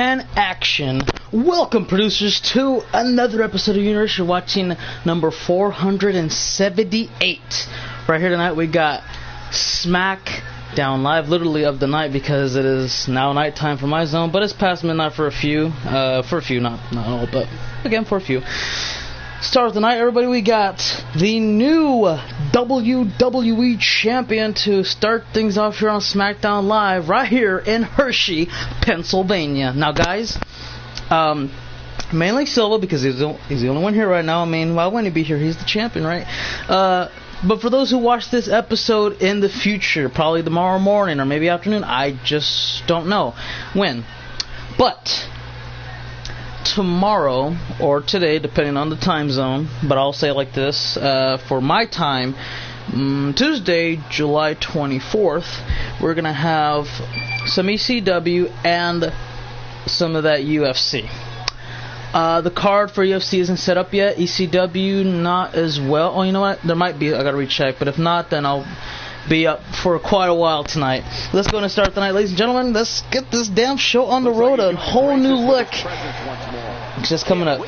and action. Welcome, producers, to another episode of Universe. You're watching number 478. Right here tonight, we got SmackDown Live, literally of the night, because it is now nighttime for my zone, but it's past midnight for a few. Not all, but again, for a few. Start of the night, everybody. We got the new WWE Champion to start things off here on SmackDown Live, right here in Hershey, Pennsylvania. Now, guys, mainly Silva, because he's the only one here right now. I mean, why wouldn't he be here? He's the champion, right? But for those who watch this episode in the future, probably tomorrow morning or maybe afternoon, I just don't know when. But tomorrow or today, depending on the time zone, but I'll say it like this, for my time, Tuesday, July 24th, we're going to have some ECW and some of that UFC. The card for UFC isn't set up yet. ECW not as well. Oh, you know what? There might be. I gotta recheck. But if not, then I'll be up for quite a while tonight. Let's go and start the night, ladies and gentlemen. Let's get this damn show on the road. A whole new look. It's just coming up.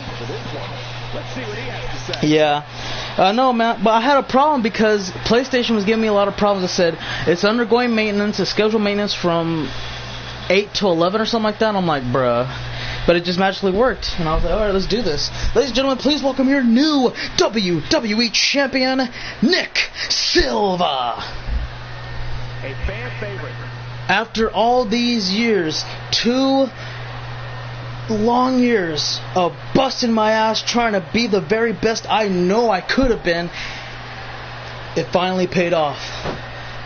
Yeah. No, man, but I had a problem because PlayStation was giving me a lot of problems. It said it's undergoing maintenance, it's scheduled maintenance from 8 to 11 or something like that. And I'm like, bruh. But it just magically worked. And I was like, alright, let's do this. Ladies and gentlemen, please welcome your new WWE Champion, Nick Silva. A fan favorite. After all these years, 2 long years of busting my ass trying to be the very best I know I could have been, it finally paid off.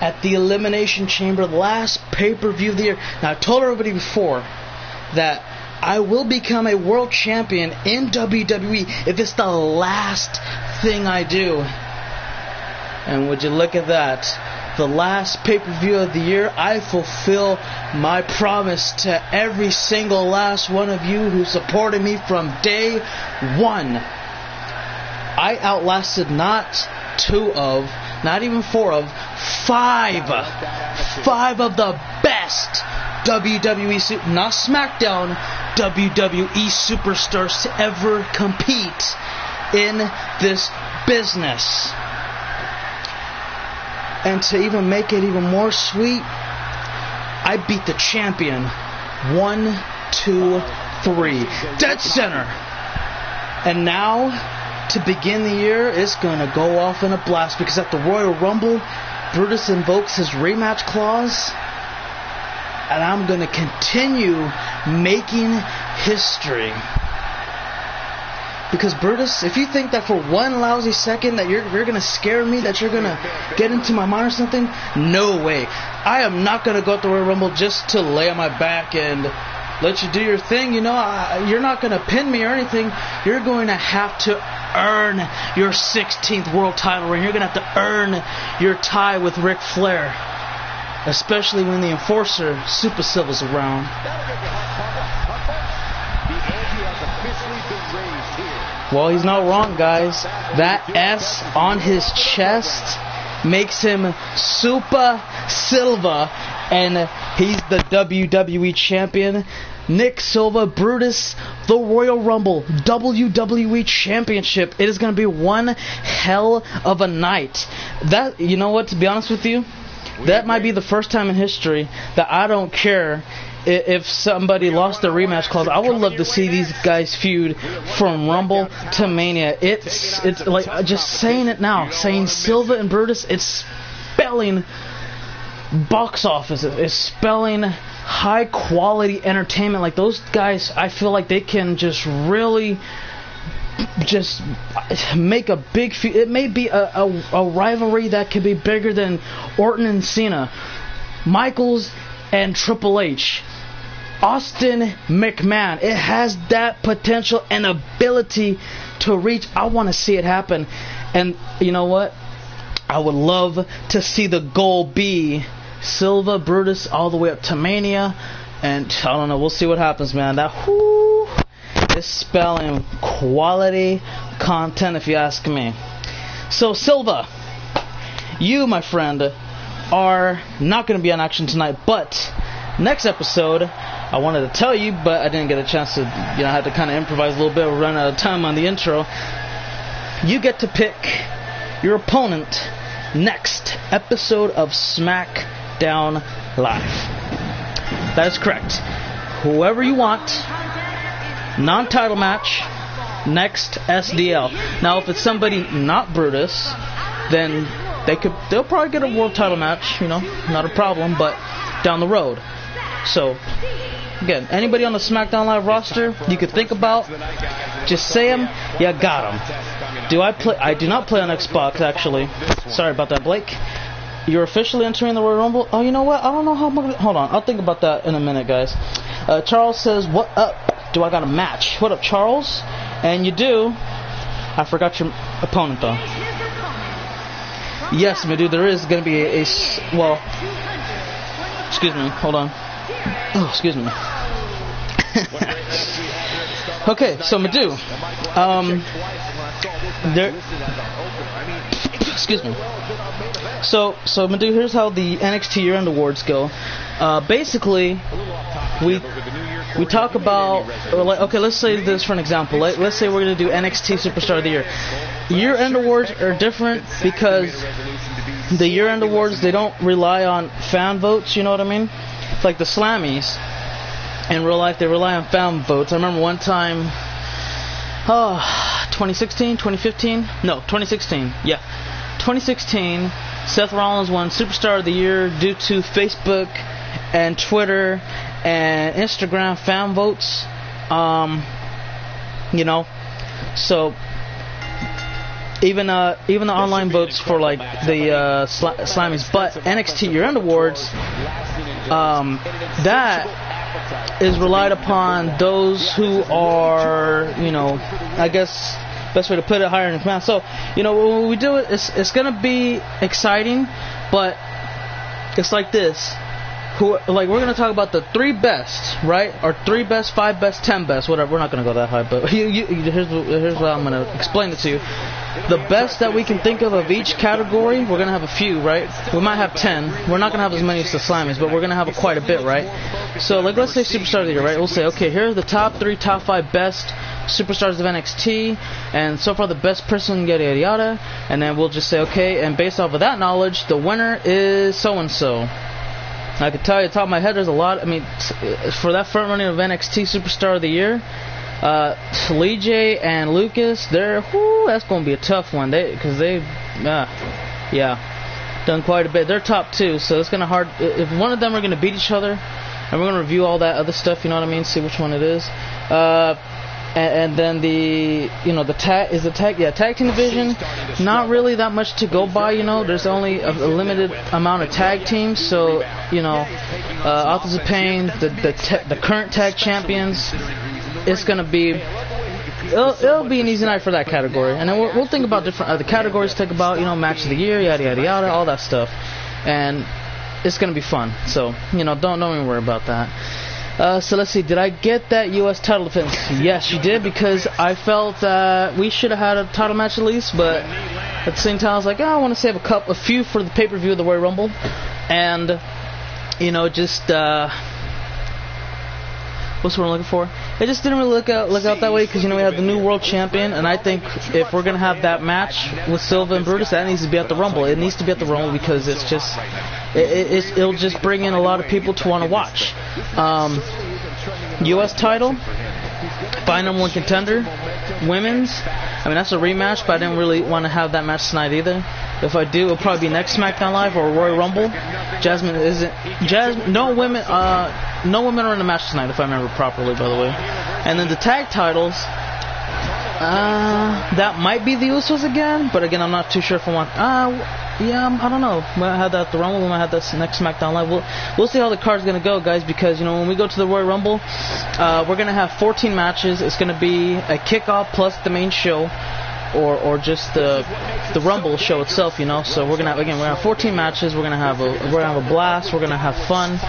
At the Elimination Chamber, last pay-per-view of the year. Now, I told everybody before that I will become a world champion in WWE if it's the last thing I do. And would you look at that? The last pay-per-view of the year, I fulfill my promise to every single last one of you who supported me from day one. I outlasted not 2 of, not even 4 of, 5 of the best WWE, not SmackDown, WWE superstars to ever compete in this business. And to even make it even more sweet, I beat the champion 1, 2, 3, dead center. And now, to begin the year, it's going to go off in a blast, because at the Royal Rumble, Brutus invokes his rematch clause, and I'm going to continue making history. Because Brutus, if you think that for one lousy second that you're going to scare me, that you're going to get into my mind or something, no way. I am not going to go at the Royal Rumble just to lay on my back and let you do your thing. You know, you're not going to pin me or anything. You're going to have to earn your 16th world title reign. You're going to have to earn your tie with Ric Flair. Especially when the enforcer, Super Silva's around. Well, he's not wrong, guys. That S on his chest makes him Super Silva, and he's the WWE Champion. Nick Silva, Brutus, the Royal Rumble, WWE Championship. It is going to be one hell of a night. That, you know what, to be honest with you, that might be the first time in history that I don't care if somebody lost their rematch clause. I would love to see these guys feud from Rumble to Mania. It's like, just saying it now, saying Silva and Brutus, it's spelling box office. It's spelling high quality entertainment. Like, those guys, I feel like they can just really just make a big feud. It may be a rivalry that could be bigger than Orton and Cena, Michaels and Triple H, Austin McMahon. It has that potential and ability to reach. I want to see it happen. And you know what? I would love to see the goal be Silva, Brutus, all the way up to Mania. And I don't know. We'll see what happens, man. That is spelling quality content, if you ask me. So, Silva, you, my friend, are not going to be on action tonight, but next episode, I wanted to tell you, but I didn't get a chance to, I had to kind of improvise a little bit. We're running out of time on the intro. You get to pick your opponent next episode of SmackDown Live. That is correct. Whoever you want, non-title match, next SDL. Now, if it's somebody not Brutus, then they'll probably get a world title match, not a problem, but down the road. So, again, anybody on the SmackDown Live roster you could think about, just say them, you got them. I do not play on Xbox, actually. Sorry about that, Blake. You're officially entering the Royal Rumble. Oh, you know what? I don't know how I'm gonna... Hold on, I'll think about that in a minute, guys. Charles says, what up? Do I got a match? What up, Charles? And you do. I forgot your opponent, though. Yes, my dude, there is going to be well, excuse me, hold on. Oh, excuse me. Okay, so Madhu, excuse me. So Madhu, here's how the NXT Year-End Awards go. Basically, we talk about, okay, let's say this for an example. Let's say we're going to do NXT Superstar of the Year. Year-End Awards are different because the Year-End Awards, they don't rely on fan votes, you know what I mean? It's like the Slammies. In real life, they rely on fan votes. I remember one time, 2016, 2015? No, 2016, yeah. 2016, Seth Rollins won Superstar of the Year due to Facebook and Twitter and Instagram fan votes. So even the online votes for like the Slammies, but NXT Year-End Awards, that is relied upon those who are, I guess best way to put it, higher in command. So, when we do it, it's gonna be exciting, but it's like this. We're gonna talk about the 3 best, right? Or 3 best, 5 best, 10 best, whatever. We're not gonna go that high, but here's what I'm gonna explain it to you. The best that we can think of each category, we're gonna have a few, right? We might have 10. We're not gonna have as many as the Slammies, but we're gonna have quite a bit, right? So, let's say Superstar of the Year, right? We'll say, okay, here are the top 3, top 5 best superstars of NXT, and so far the best person, yada yada yada. And then we'll just say, okay, and based off of that knowledge, the winner is so and so. I can tell you, top of my head, there's a lot. I mean, for that front running of NXT Superstar of the Year, Lee J and Lucas, that's going to be a tough one. Because they've done quite a bit. They're top 2, so it's going to hard. If one of them are going to beat each other, and we're going to review all that other stuff, you know what I mean? See which one it is. And then the tag team division, not really that much to go by, there's only a limited amount of tag teams, so, Authors of Pain, the current tag champions, it's going to be, it'll be an easy night for that category, and then we'll think about different other categories, think about, match of the year, yada yada yada, all that stuff, and it's going to be fun, so, don't even worry about that. So let's see, did I get that U.S. title defense? Yes, you did, because I felt that we should have had a title match at least, but at the same time I was like, I want to save a few for the pay-per-view of the Royal Rumble, and, just, what's what I'm looking for? It just didn't really look out that way, because, we have the new world champion, and I think if we're going to have that match with Silva and Brutus, that needs to be at the Rumble. It needs to be at the Rumble, because it's just, it'll just bring in a lot of people to want to watch. U.S. title, by #1 contender, women's. I mean, that's a rematch, but I didn't really want to have that match tonight either. If I do, it'll probably be next SmackDown Live or Royal Rumble. No women are in the match tonight, if I remember properly, by the way. And then the tag titles, that might be the Usos again, but again, I'm not too sure if I want. I don't know. We might have that at the Rumble. We might have that next SmackDown Live. We'll see how the card's gonna go, guys. Because when we go to the Royal Rumble, we're gonna have 14 matches. It's gonna be a kickoff plus the main show, or just the Rumble show itself. So we're gonna have 14 matches. We're gonna have a blast. We're gonna have fun.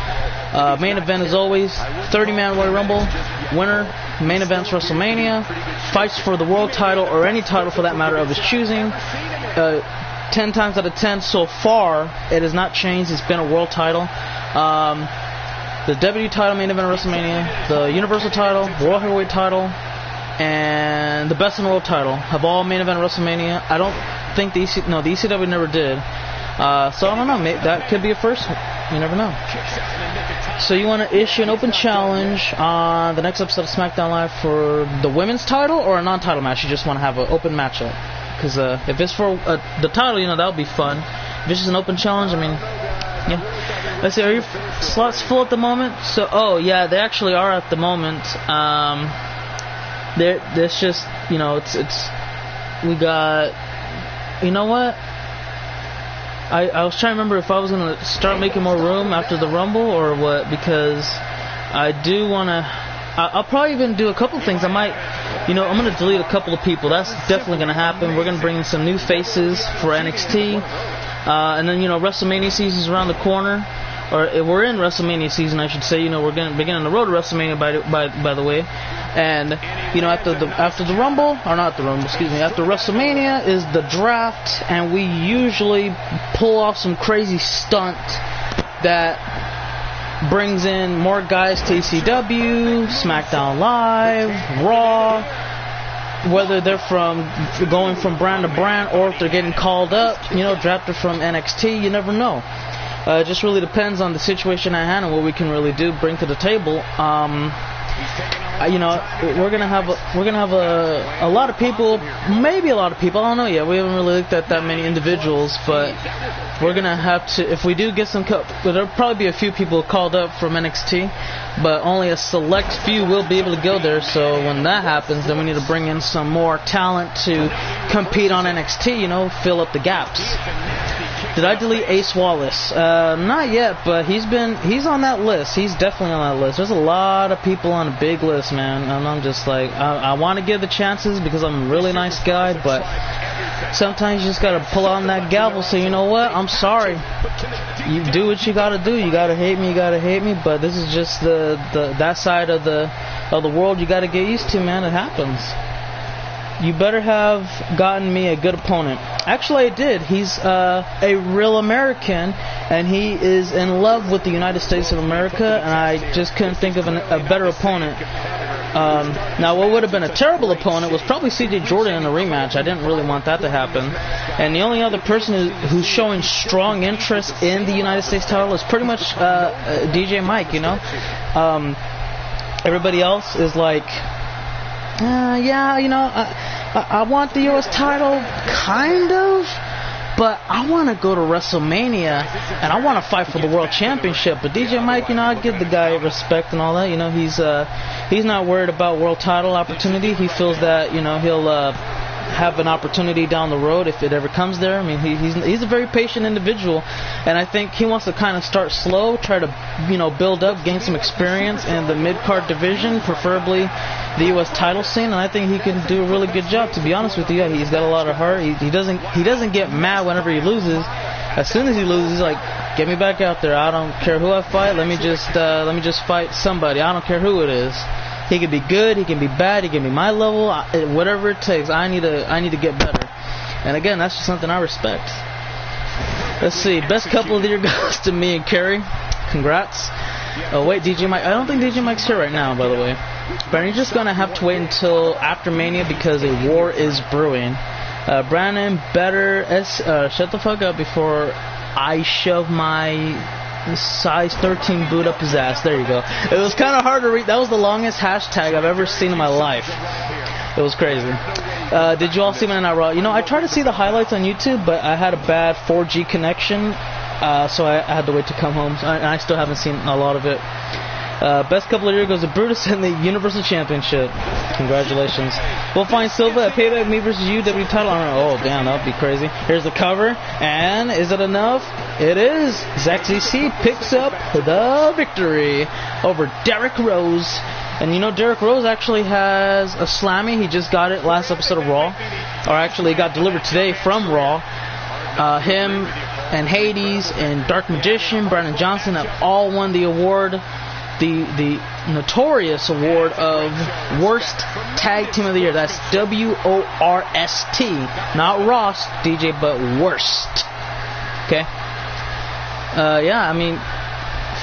Main event as always, 30-man Royal Rumble. Winner, main events WrestleMania. Fights for the world title or any title for that matter of his choosing. 10 times out of 10 so far, it has not changed. It's been a world title. the WWE title main event of WrestleMania, the Universal title, World Heavyweight title, and the Best in the World title have all main event of WrestleMania. I don't think the ECW never did. So I don't know. Maybe that could be a first. You never know. So you want to issue an open challenge on the next episode of SmackDown Live for the women's title or a non-title match? You just want to have an open matchup? Because if it's for the title, that would be fun. If it's just an open challenge, I mean, yeah. Let's see, are your slots full at the moment? So, oh yeah, they actually are at the moment. There's just, it's we got, you know what? I was trying to remember if I was going to start making more room after the Rumble or what, because I do want to, I'll probably even do a couple things. I might, I'm going to delete a couple of people. That's definitely going to happen. We're going to bring in some new faces for NXT. And then, WrestleMania season's around the corner. Or we're in WrestleMania season, I should say. We're going to begin on the road to WrestleMania, by the way. And, after the Rumble, or not the Rumble, excuse me, after WrestleMania is the draft, and we usually pull off some crazy stunt that brings in more guys to ECW, SmackDown Live, Raw, whether they're going from brand to brand, or if they're getting called up, drafted from NXT, you never know. It just really depends on the situation at hand and what we can really bring to the table. We're gonna have a lot of people, maybe a lot of people. I don't know yet. We haven't really looked at that many individuals, but we're gonna have to. If we do get some, there'll probably be a few people called up from NXT, but only a select few will be able to go there. So when that happens, then we need to bring in some more talent to compete on NXT. Fill up the gaps. Did I delete Ace Wallace? Not yet, but he's on that list. He's definitely on that list. There's a lot of people on a big list, man, and I'm just like, I want to give the chances because I'm a really nice guy, but sometimes you just gotta pull on that gavel. So you know what? I'm sorry. You do what you gotta do. You gotta hate me, but this is just that side of the world you gotta get used to, man. It happens. You better have gotten me a good opponent. Actually, I did. He's a real American, and he is in love with the United States of America, and I just couldn't think of a better opponent. Now, what would have been a terrible opponent was probably CJ Jordan in a rematch. I didn't really want that to happen. And the only other person who's showing strong interest in the United States title is pretty much DJ Mike, Everybody else is like, I want the U.S. title, kind of, but I want to go to WrestleMania, and I want to fight for the World Championship. But DJ Mike, I give the guy respect and all that. He's not worried about World title opportunity. He feels that, he'll have an opportunity down the road if it ever comes there. I mean, he's a very patient individual, and I think he wants to kind of start slow, try to, build up, gain some experience in the mid-card division, preferably the U.S. title scene, and I think he can do a really good job, to be honest with you. He's got a lot of heart. He doesn't get mad whenever he loses. As soon as he loses, he's like, get me back out there. I don't care who I fight. Let me just fight somebody. I don't care who it is. He can be good, he can be bad, he can be my level, whatever it takes. I need to get better. And again, that's just something I respect. Let's see, best couple of the year goes to me and Kerry. Congrats. Oh wait, DJ Mike. I don't think DJ Mike's here right now, by the way. But you're just gonna have to wait until after Mania because a war is brewing. Brandon, better shut the fuck up before I shove my size 13 boot up his ass. There you go. It was kind of hard to read. That was the longest hashtag I've ever seen in my life. It was crazy. Did you all see Monday Night Raw? I tried to see the highlights on YouTube, but I had a bad 4G connection, so I had to wait to come home. And I still haven't seen a lot of it. Best couple of years goes to Brutus and the Universal Championship. Congratulations. We'll find Silva at Payback, me versus you, WWE title. Oh, damn, that would be crazy. Here's the cover, and is it enough? It is. Zach ZC picks up the victory over Derrick Rose. And Derrick Rose actually has a Slammy. He just got it last episode of Raw. Or actually, it got delivered today from Raw. Him and Hades and Dark Magician, Brandon Johnson have all won the award. The notorious award of Worst Tag Team of the Year. That's WORST. Not Ross, DJ, but Worst. Okay?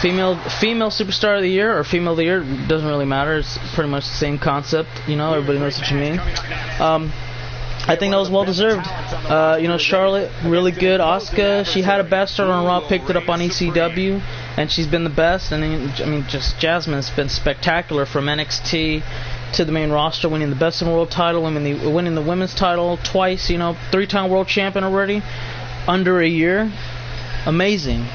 female superstar of the year or female of the year, doesn't really matter. It's pretty much the same concept. You know, everybody knows what you mean. I think that was well deserved. You know, Charlotte, really good. Asuka, she had a bad start on Raw, picked it up on ECW, and she's been the best. And I mean, just Jasmine's been spectacular from NXT to the main roster, winning the Best in the World title, winning the women's title twice. You know, 3-time world champion already, under a year. Amazing.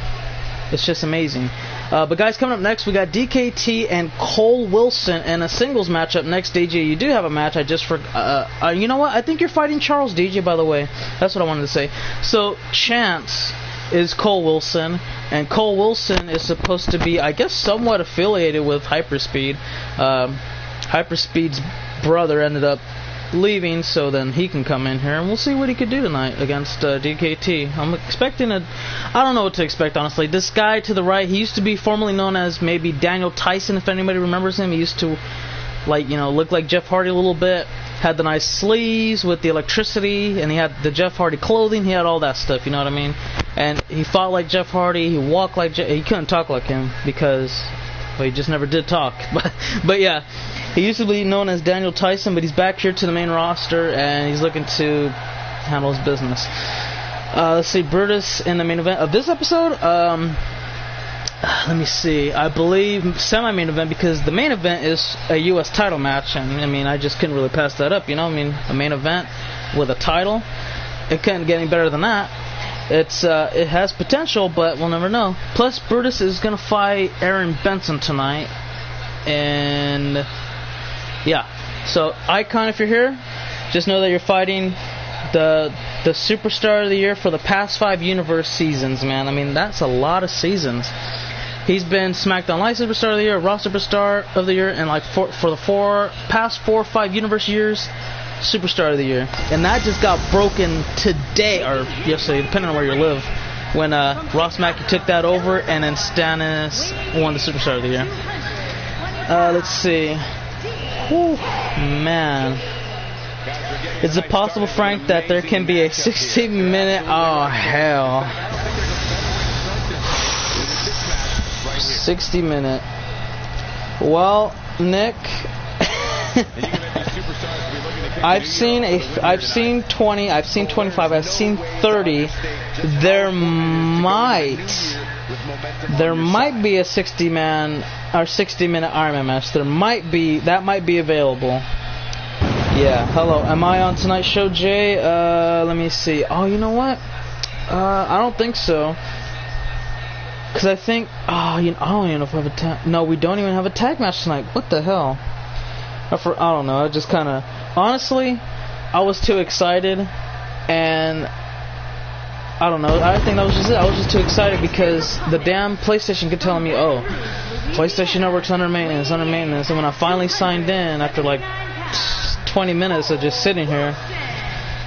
It's just amazing. But guys, coming up next, we got DKT and Cole Wilson in a singles matchup next. DJ, you do have a match. I just forgot. You know what? I think you're fighting Charles, DJ, by the way. That's what I wanted to say. So, Chance is Cole Wilson, and Cole Wilson is supposed to be, I guess, somewhat affiliated with Hyperspeed. Hyperspeed's brother ended up leaving, so then he can come in here, and we'll see what he could do tonight against DKT. I'm expecting I don't know what to expect, honestly. This guy to the right, he used to be formerly known as maybe Daniel Tyson, if anybody remembers him. He used to, like, you know, look like Jeff Hardy a little bit. Had the nice sleeves with the electricity, and he had the Jeff Hardy clothing. He had all that stuff, you know what I mean? And he fought like Jeff Hardy. He walked like he couldn't talk like him because, well, he just never did talk. But yeah. He used to be known as Daniel Tyson, but he's back here to the main roster, and he's looking to handle his business. Let's see, Brutus in the main event of this episode. Let me see. I believe semi-main event, because the main event is a U.S. title match, and I mean, I just couldn't really pass that up, you know? I mean, a main event with a title, it couldn't get any better than that. It has potential, but we'll never know. Plus, Brutus is going to fight Aaron Benson tonight, and yeah, so Icon, if you're here, just know that you're fighting the superstar of the year for the past 5 Universe seasons, man. I mean, that's a lot of seasons. He's been SmackDown Live Superstar of the Year, Raw Superstar of the Year, and like for the past 4 or 5 Universe years, Superstar of the Year. And that just got broken today, or yesterday, depending on where you live, when Ross Mackey took that over, and then Stannis won the Superstar of the Year. Let's see. Whew, man. Is it possible, Frank, that there can be a 60-minute... Oh, hell. 60-minute. Well, Nick... I've seen 20, I've seen 25, I've seen 30. There might be a 60-man or 60-minute Iron Man match. That might be available. Yeah. Hello. Am I on tonight's show, Jay? Let me see. Oh, you know what? I don't think so. Cause I think. I don't even know if we have a tag. No, we don't even have a tag match tonight. What the hell? I don't know. I just kind of. Honestly, I was too excited, and I don't know. I think that was just it. I was just too excited because the damn PlayStation kept telling me, "Oh, PlayStation Network's under maintenance, under maintenance." And when I finally signed in, after like 20 minutes of just sitting here,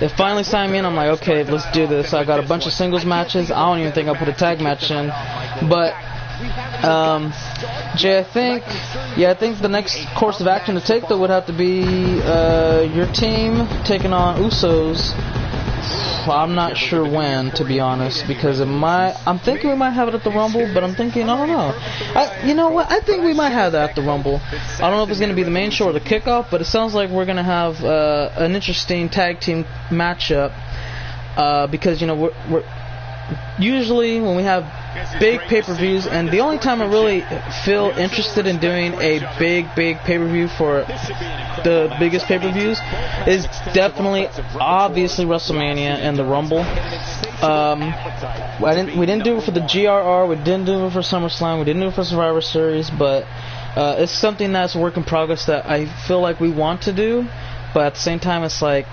they finally signed me in. I'm like, okay, let's do this. I got a bunch of singles matches. I don't even think I'll put a tag match in, but. Jay, I think the next course of action to take, though, would have to be your team taking on Usos. Well, I'm not sure when, to be honest, because I'm thinking we might have it at the Rumble, but I'm thinking, I don't know. You know what? I think we might have that at the Rumble. I don't know if it's going to be the main show or the kickoff, but it sounds like we're going to have an interesting tag team matchup because, you know, we're usually when we have big pay-per-views, and the only time I really feel interested in doing a big pay-per-view for the biggest pay-per-views is definitely, obviously, WrestleMania and the Rumble. We didn't do it for the GRR, we didn't do it for SummerSlam, we didn't do it for Survivor Series, but it's something that's a work in progress that I feel like we want to do, but at the same time, it's like,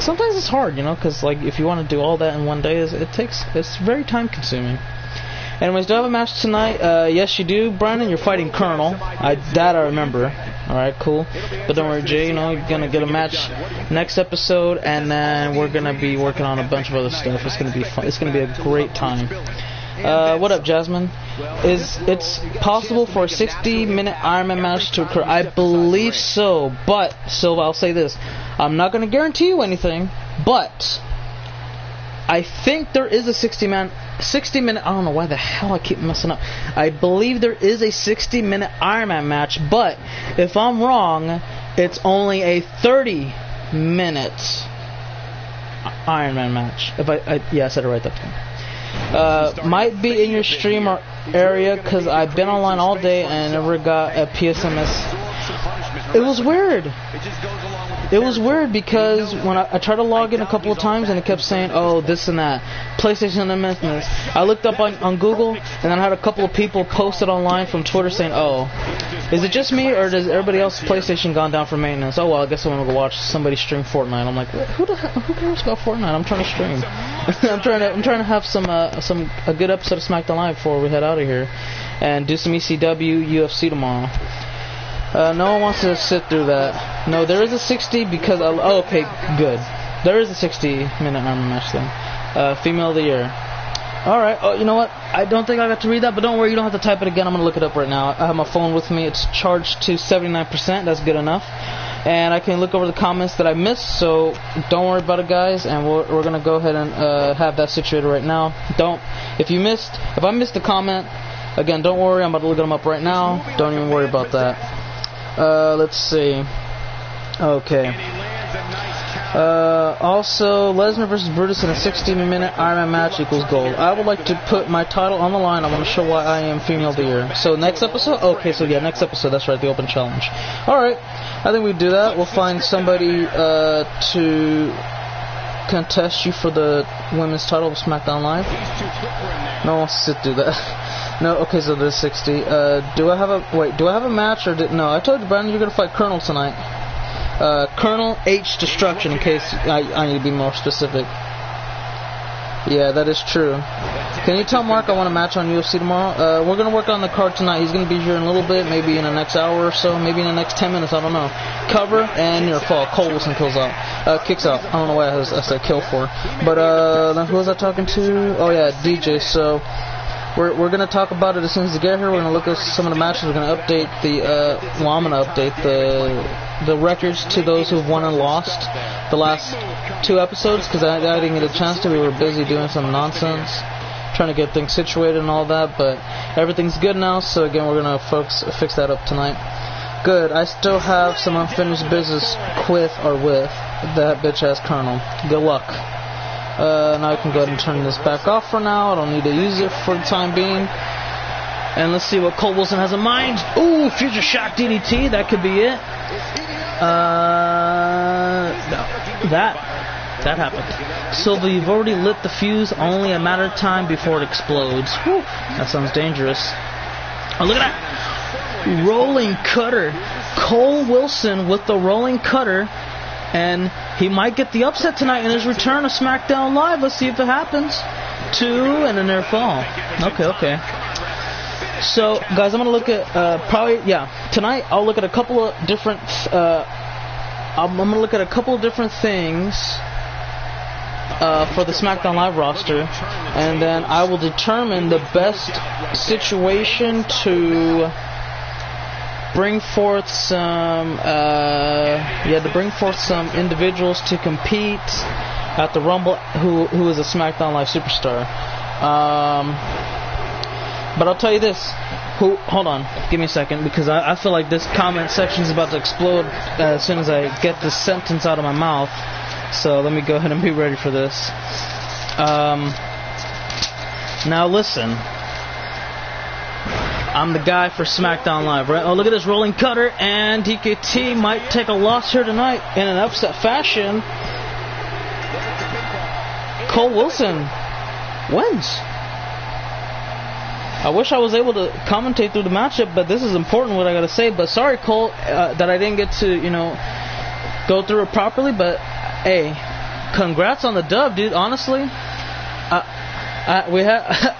sometimes it's hard, you know, because like if you want to do all that in one day, it's very time-consuming. Anyways, do I have a match tonight? Yes, you do, Brandon. You're fighting Colonel. That I remember. Alright, cool. But don't worry, Jay, you know, you're going to get a match next episode, and then we're going to be working on a bunch of other stuff. It's going to be fun. It's going to be a great time. What up, Jasmine? It's possible for a 60-minute Iron Man match to occur? I believe so, but, Silva, I'll say this. I'm not going to guarantee you anything, but I think there is a 60-man 60-minute. I don't know why the hell I keep messing up. I believe there is a 60-minute Iron Man match, but if I'm wrong, it's only a 30-minute Iron Man match. If I said it right that time. Might be in your stream or area because I've been online all day and never got a PSMS. It was weird. It was weird because when I tried to log in a couple of times and it kept saying, oh, this and that, PlayStation and this. I looked up on Google and then I had a couple of people posted online from Twitter saying, oh, is it just me or does everybody else's PlayStation gone down for maintenance? Oh well, I guess I'm gonna go watch somebody stream Fortnite. I'm like, who cares about Fortnite? I'm trying to stream. I'm trying to have a good episode of SmackDown Live before we head out of here and do some ECW UFC tomorrow. No one wants to sit through that. No, there is a 60 because okay, good. There is a 60-minute Iron match then. Female of the Year. Alright, oh, you know what? I don't think I got to read that, but don't worry, you don't have to type it again. I'm going to look it up right now. I have my phone with me. It's charged to 79%. That's good enough. And I can look over the comments that I missed, so don't worry about it, guys. And we're going to go ahead and have that situated right now. If I missed a comment, again, don't worry. I'm about to look them up right now. Don't even worry about that. Let's see. Okay. Also, Lesnar versus Brutus in a 60-minute Iron Man match equals gold. I would like to put my title on the line. I want to show why I am Female of the Year. So next episode? Okay, so yeah, next episode. That's right, the open challenge. Alright, I think we do that. We'll find somebody to contest you for the women's title of SmackDown Live. No one wants to sit through that. No, okay, so there's 60. Do I have a match or no? I told you, Brandon, you're going to fight Colonel tonight. Colonel H Destruction, in case I need to be more specific. Yeah, that is true. Can you tell Mark I want a match on UFC tomorrow? We're going to work on the card tonight. He's going to be here in a little bit, maybe in the next hour or so, maybe in the next 10 minutes, I don't know. Cover and near fall. Cole Wilson kicks out. I don't know why I said kill for. But then who was I talking to? Oh yeah, DJ. So we're going to talk about it as soon as we get here. We're going to look at some of the matches. We're going to update I'm going to update the records to those who've won and lost the last 2 episodes because I didn't get a chance to. We were busy doing some nonsense, trying to get things situated and all that, but everything's good now, so again, we're going to fix that up tonight. Good. I still have some unfinished business with that bitch-ass Colonel. Good luck. Now I can go ahead and turn this back off for now. I don't need to use it for the time being. And let's see what Cole Wilson has in mind. Ooh, Future Shock DDT. That could be it. No. That happened. Silva, you've already lit the fuse. Only a matter of time before it explodes. Whew, that sounds dangerous. Oh, look at that. Rolling cutter. Cole Wilson with the rolling cutter. And he might get the upset tonight in his return to SmackDown Live. Let's see if it happens. 2 and a near fall. Okay. So, guys, I'm going to look at, tonight I'll look at a couple of different, I'm going to look at a couple of different things for the SmackDown Live roster, and then I will determine the best situation to bring forth some individuals to compete at the Rumble who is a SmackDown Live superstar. But I'll tell you this. Hold on, give me a second, because I feel like this comment section is about to explode as soon as I get this sentence out of my mouth. So let me go ahead and be ready for this. Now listen. I'm the guy for SmackDown Live, right? Oh, look at this rolling cutter, and DKT might take a loss here tonight in an upset fashion. Cole Wilson wins. I wish I was able to commentate through the matchup, but this is important what I gotta say. But sorry, Cole, that I didn't get to, go through it properly. But hey, congrats on the dub, dude. Honestly,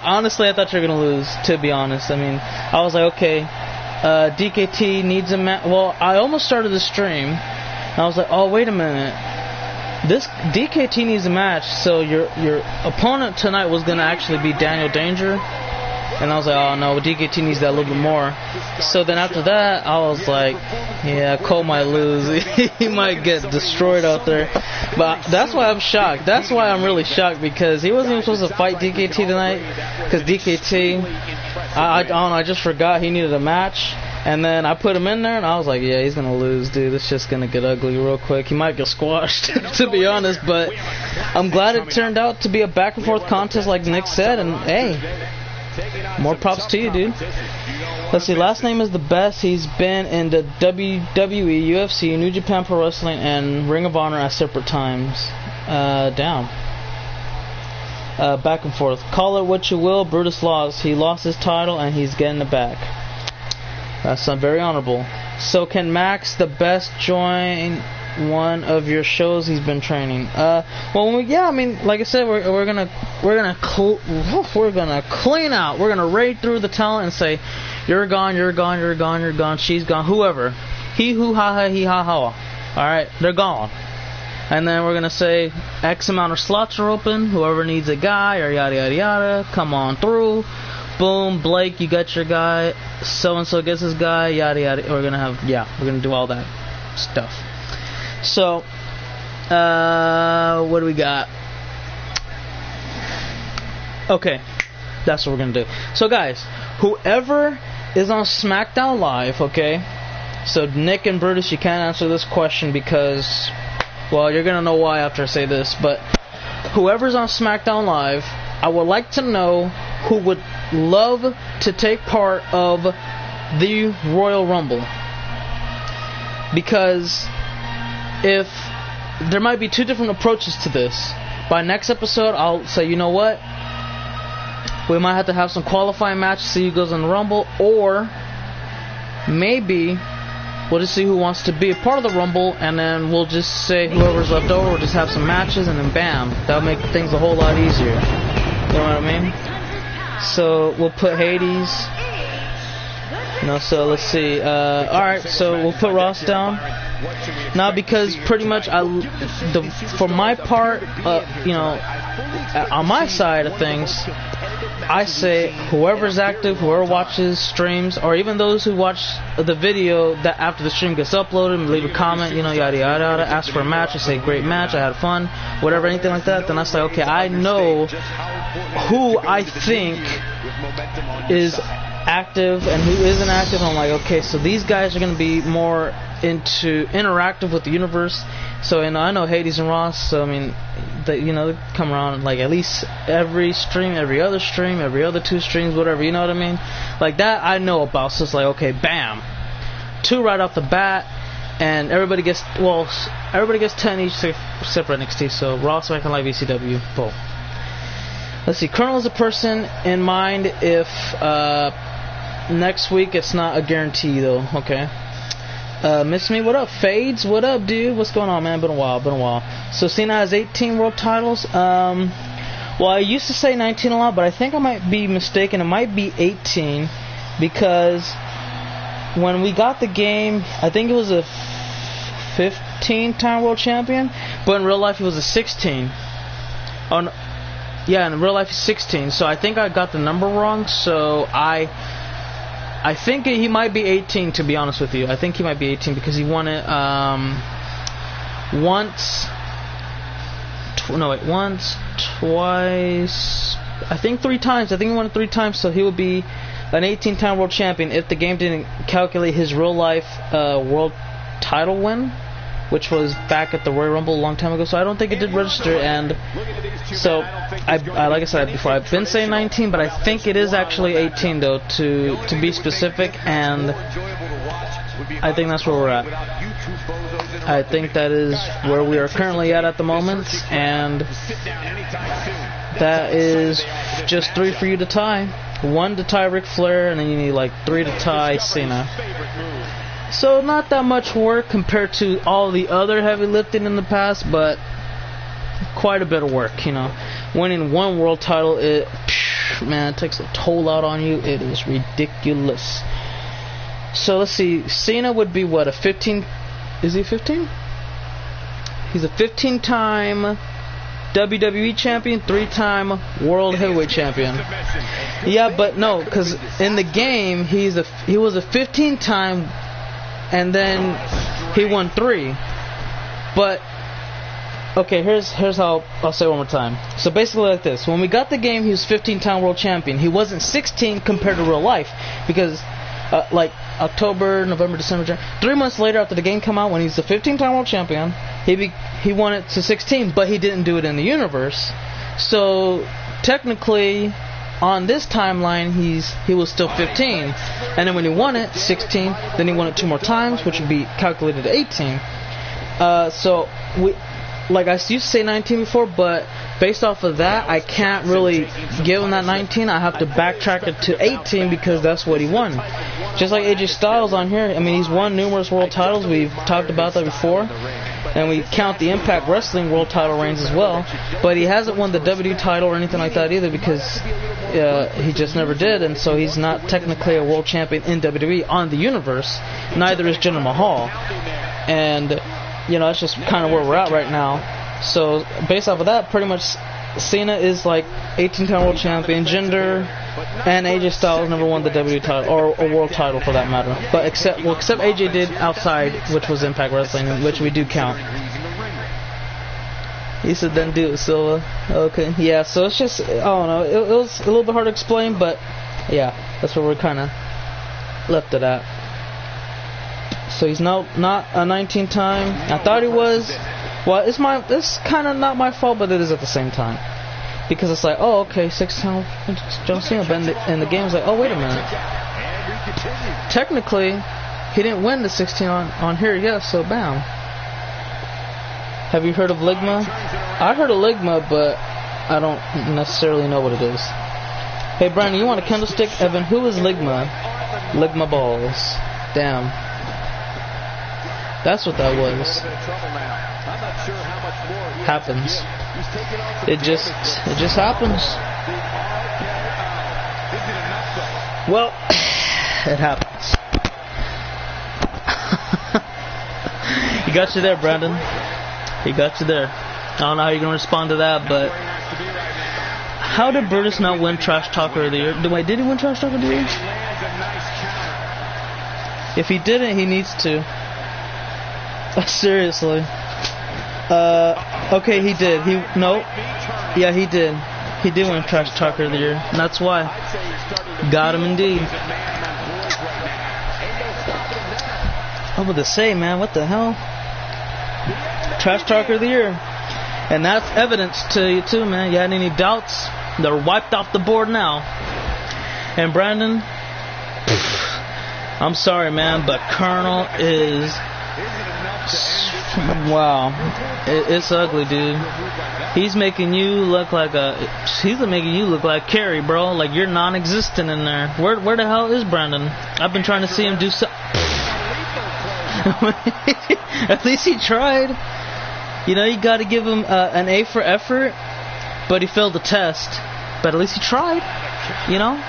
honestly, I thought you were gonna lose. To be honest, I mean, I was like, okay, DKT needs a match. Well, I almost started the stream, and I was like, oh, wait a minute. This DKT needs a match, so your opponent tonight was gonna actually be Daniel Danger. And I was like, oh no, DKT needs that a little bit more. So then after that, I was like, yeah, Cole might lose. He might get destroyed out there. But that's why I'm shocked. That's why I'm really shocked, because he wasn't even supposed to fight DKT tonight. Because DKT, I don't know, I just forgot he needed a match. And then I put him in there, and I was like, yeah, he's going to lose, dude. It's just going to get ugly real quick. He might get squashed, to be honest. But I'm glad it turned out to be a back-and-forth contest like Nick said. And, hey, more props to you, dude. Let's see, last name is the best. He's been in the WWE, UFC, New Japan Pro Wrestling, and Ring of Honor at separate times. Down. Back and forth. Call it what you will, Brutus lost. He lost his title, and he's getting it back. That's very honorable. So can Max the best join one of your shows he's been training? Well, yeah, I mean, like I said, we're gonna clean out. We're gonna raid through the talent and say, you're gone, you're gone, you're gone, you're gone. She's gone, whoever. He who ha ha he ha ha. All right, they're gone. And then we're gonna say X amount of slots are open. Whoever needs a guy or yada yada yada, come on through. Boom, Blake, you got your guy. So and so gets his guy. Yada yada. We're gonna do all that stuff. So, what do we got? Okay, that's what we're gonna do. So, guys, whoever is on SmackDown Live, okay. So Nick and Brutus, you can't answer this question because, well, you're gonna know why after I say this. But whoever's on SmackDown Live, I would like to know who would love to take part of the Royal Rumble, because if there might be two different approaches to this. By next episode, I'll say, you know what, we might have to have some qualifying matches, see who goes in the Rumble, or maybe we'll just see who wants to be a part of the Rumble, and then we'll just say whoever's left over, we'll just have some matches, and then bam, that'll make things a whole lot easier. You know what I mean? So we'll put Hades. So let's see. Alright, so we'll put Ross down. Now, because pretty much for my part, on my side of things, I say whoever's active, whoever watches streams, or even those who watch the video that after the stream gets uploaded, leave a comment, yada yada yada, ask for a match, I say great match, I had fun, whatever, anything like that. Then I say, okay, I know who I think is active and who isn't active. I'm like, okay, so these guys are going to be more into interactive with the universe. So I know Hades and Ross, so I mean, they come around like at least every stream, every other stream, every other two streams, whatever, you know what I mean? Like that I know about. So it's like, okay, bam, 2 right off the bat, and everybody gets 10 each except for NXT. So Raw, SmackDown Live, ECW, both. Let's see, Colonel is a person in mind if next week it's not a guarantee though. Okay. Miss Me, what up? Fades, what up, dude? What's going on, man? Been a while. So Cena has 18 world titles. Well, I used to say 19 a lot, but I think I might be mistaken. It might be 18, because when we got the game, I think it was a 15-time world champion, but in real life he was a 16. Yeah, in real life he's 16. So I think I got the number wrong. So I think he might be 18, to be honest with you. I think he might be 18 because he won it once, twice, I think 3 times. I think he won it 3 times, so he would be an 18-time world champion if the game didn't calculate his real-life world title win, which was back at the Royal Rumble a long time ago. So I don't think it did register, and so I like I said before, I've been saying 19, but I think it is actually 18 though, to be specific, and I think that's where we're at. I think that is where we are currently at the moment, and that is just 3 for you to tie. 1 to tie Ric Flair, and then you need like 3 to tie Cena. So not that much work compared to all the other heavy lifting in the past, but quite a bit of work, Winning 1 world title, it takes a toll out on you. It is ridiculous. So let's see, Cena would be what, a 15? Is he 15? He's a 15-time WWE champion, 3-time World Heavyweight champion. Yeah, but no, because in the game he was a 15-time, and then he won 3. But okay, here's how I'll say it one more time. So basically like this: when we got the game, he was 15-time world champion. He wasn't 16 compared to real life, because like October, November, December, January, 3 months later after the game come out, when he's the 15-time world champion, he won it to 16, but he didn't do it in the universe. So technically, on this timeline, he was still 15, and then when he won it, 16. Then he won it 2 more times, which would be calculated to 18. So like I used to say 19 before, but based off of that, I can't really give him that 19. I have to backtrack it to 18 because that's what he won. Just like AJ Styles on here, I mean, he's won numerous world titles. We've talked about that before, and we count the Impact Wrestling world title reigns as well. But he hasn't won the WWE title or anything like that either, because he just never did, and so he's not technically a world champion in WWE on the universe. Neither is Jinder Mahal, and you know, that's just kind of where we're at right now. So based off of that, pretty much Cena is like 18-time world champion. Jinder and AJ Styles never won the WWE title or a world title for that matter. But except AJ did outside, which was Impact Wrestling, which we do count. He said then do it, Silva. Okay, yeah. So it's just, I don't know. It was a little bit hard to explain, but yeah, that's where we're kind of left it at. So he's not a 19-time. I thought he was. Well, it's kind of not my fault, but it is at the same time, because it's like, oh, okay, 6-time John Cena, but in the game it's like, oh, wait a minute. Technically, he didn't win the 16 on here yet, so bam. Have you heard of Ligma? I heard of Ligma, but I don't necessarily know what it is. Hey, Brandon, you want a candlestick? Evan, who is Ligma? Ligma balls. Damn. That's what that was. Happens. It just happens. Well, it happens. He got you there, Brandon. He got you there. I don't know how you're gonna respond to that, but how did Brutus not win Trash Talker of the Year? Did he win Trash Talker of the Year? If he didn't, he needs to. Seriously. Okay, he did. Yeah, he did. He did win Trash Talker of the Year, and that's why. Got him indeed. I was about to say, man, what the hell? Trash Talker of the Year. And that's evidence to you too, man. You had any doubts? They're wiped off the board now. And Brandon, I'm sorry, man, but Colonel is... Wow, it's ugly, dude. He's making you look like Carrie, bro. Like you're non-existent in there. Where the hell is Brandon? I've been trying to see him do so. At least he tried. You know, you got to give him an A for effort, but he failed the test. But at least he tried. You know,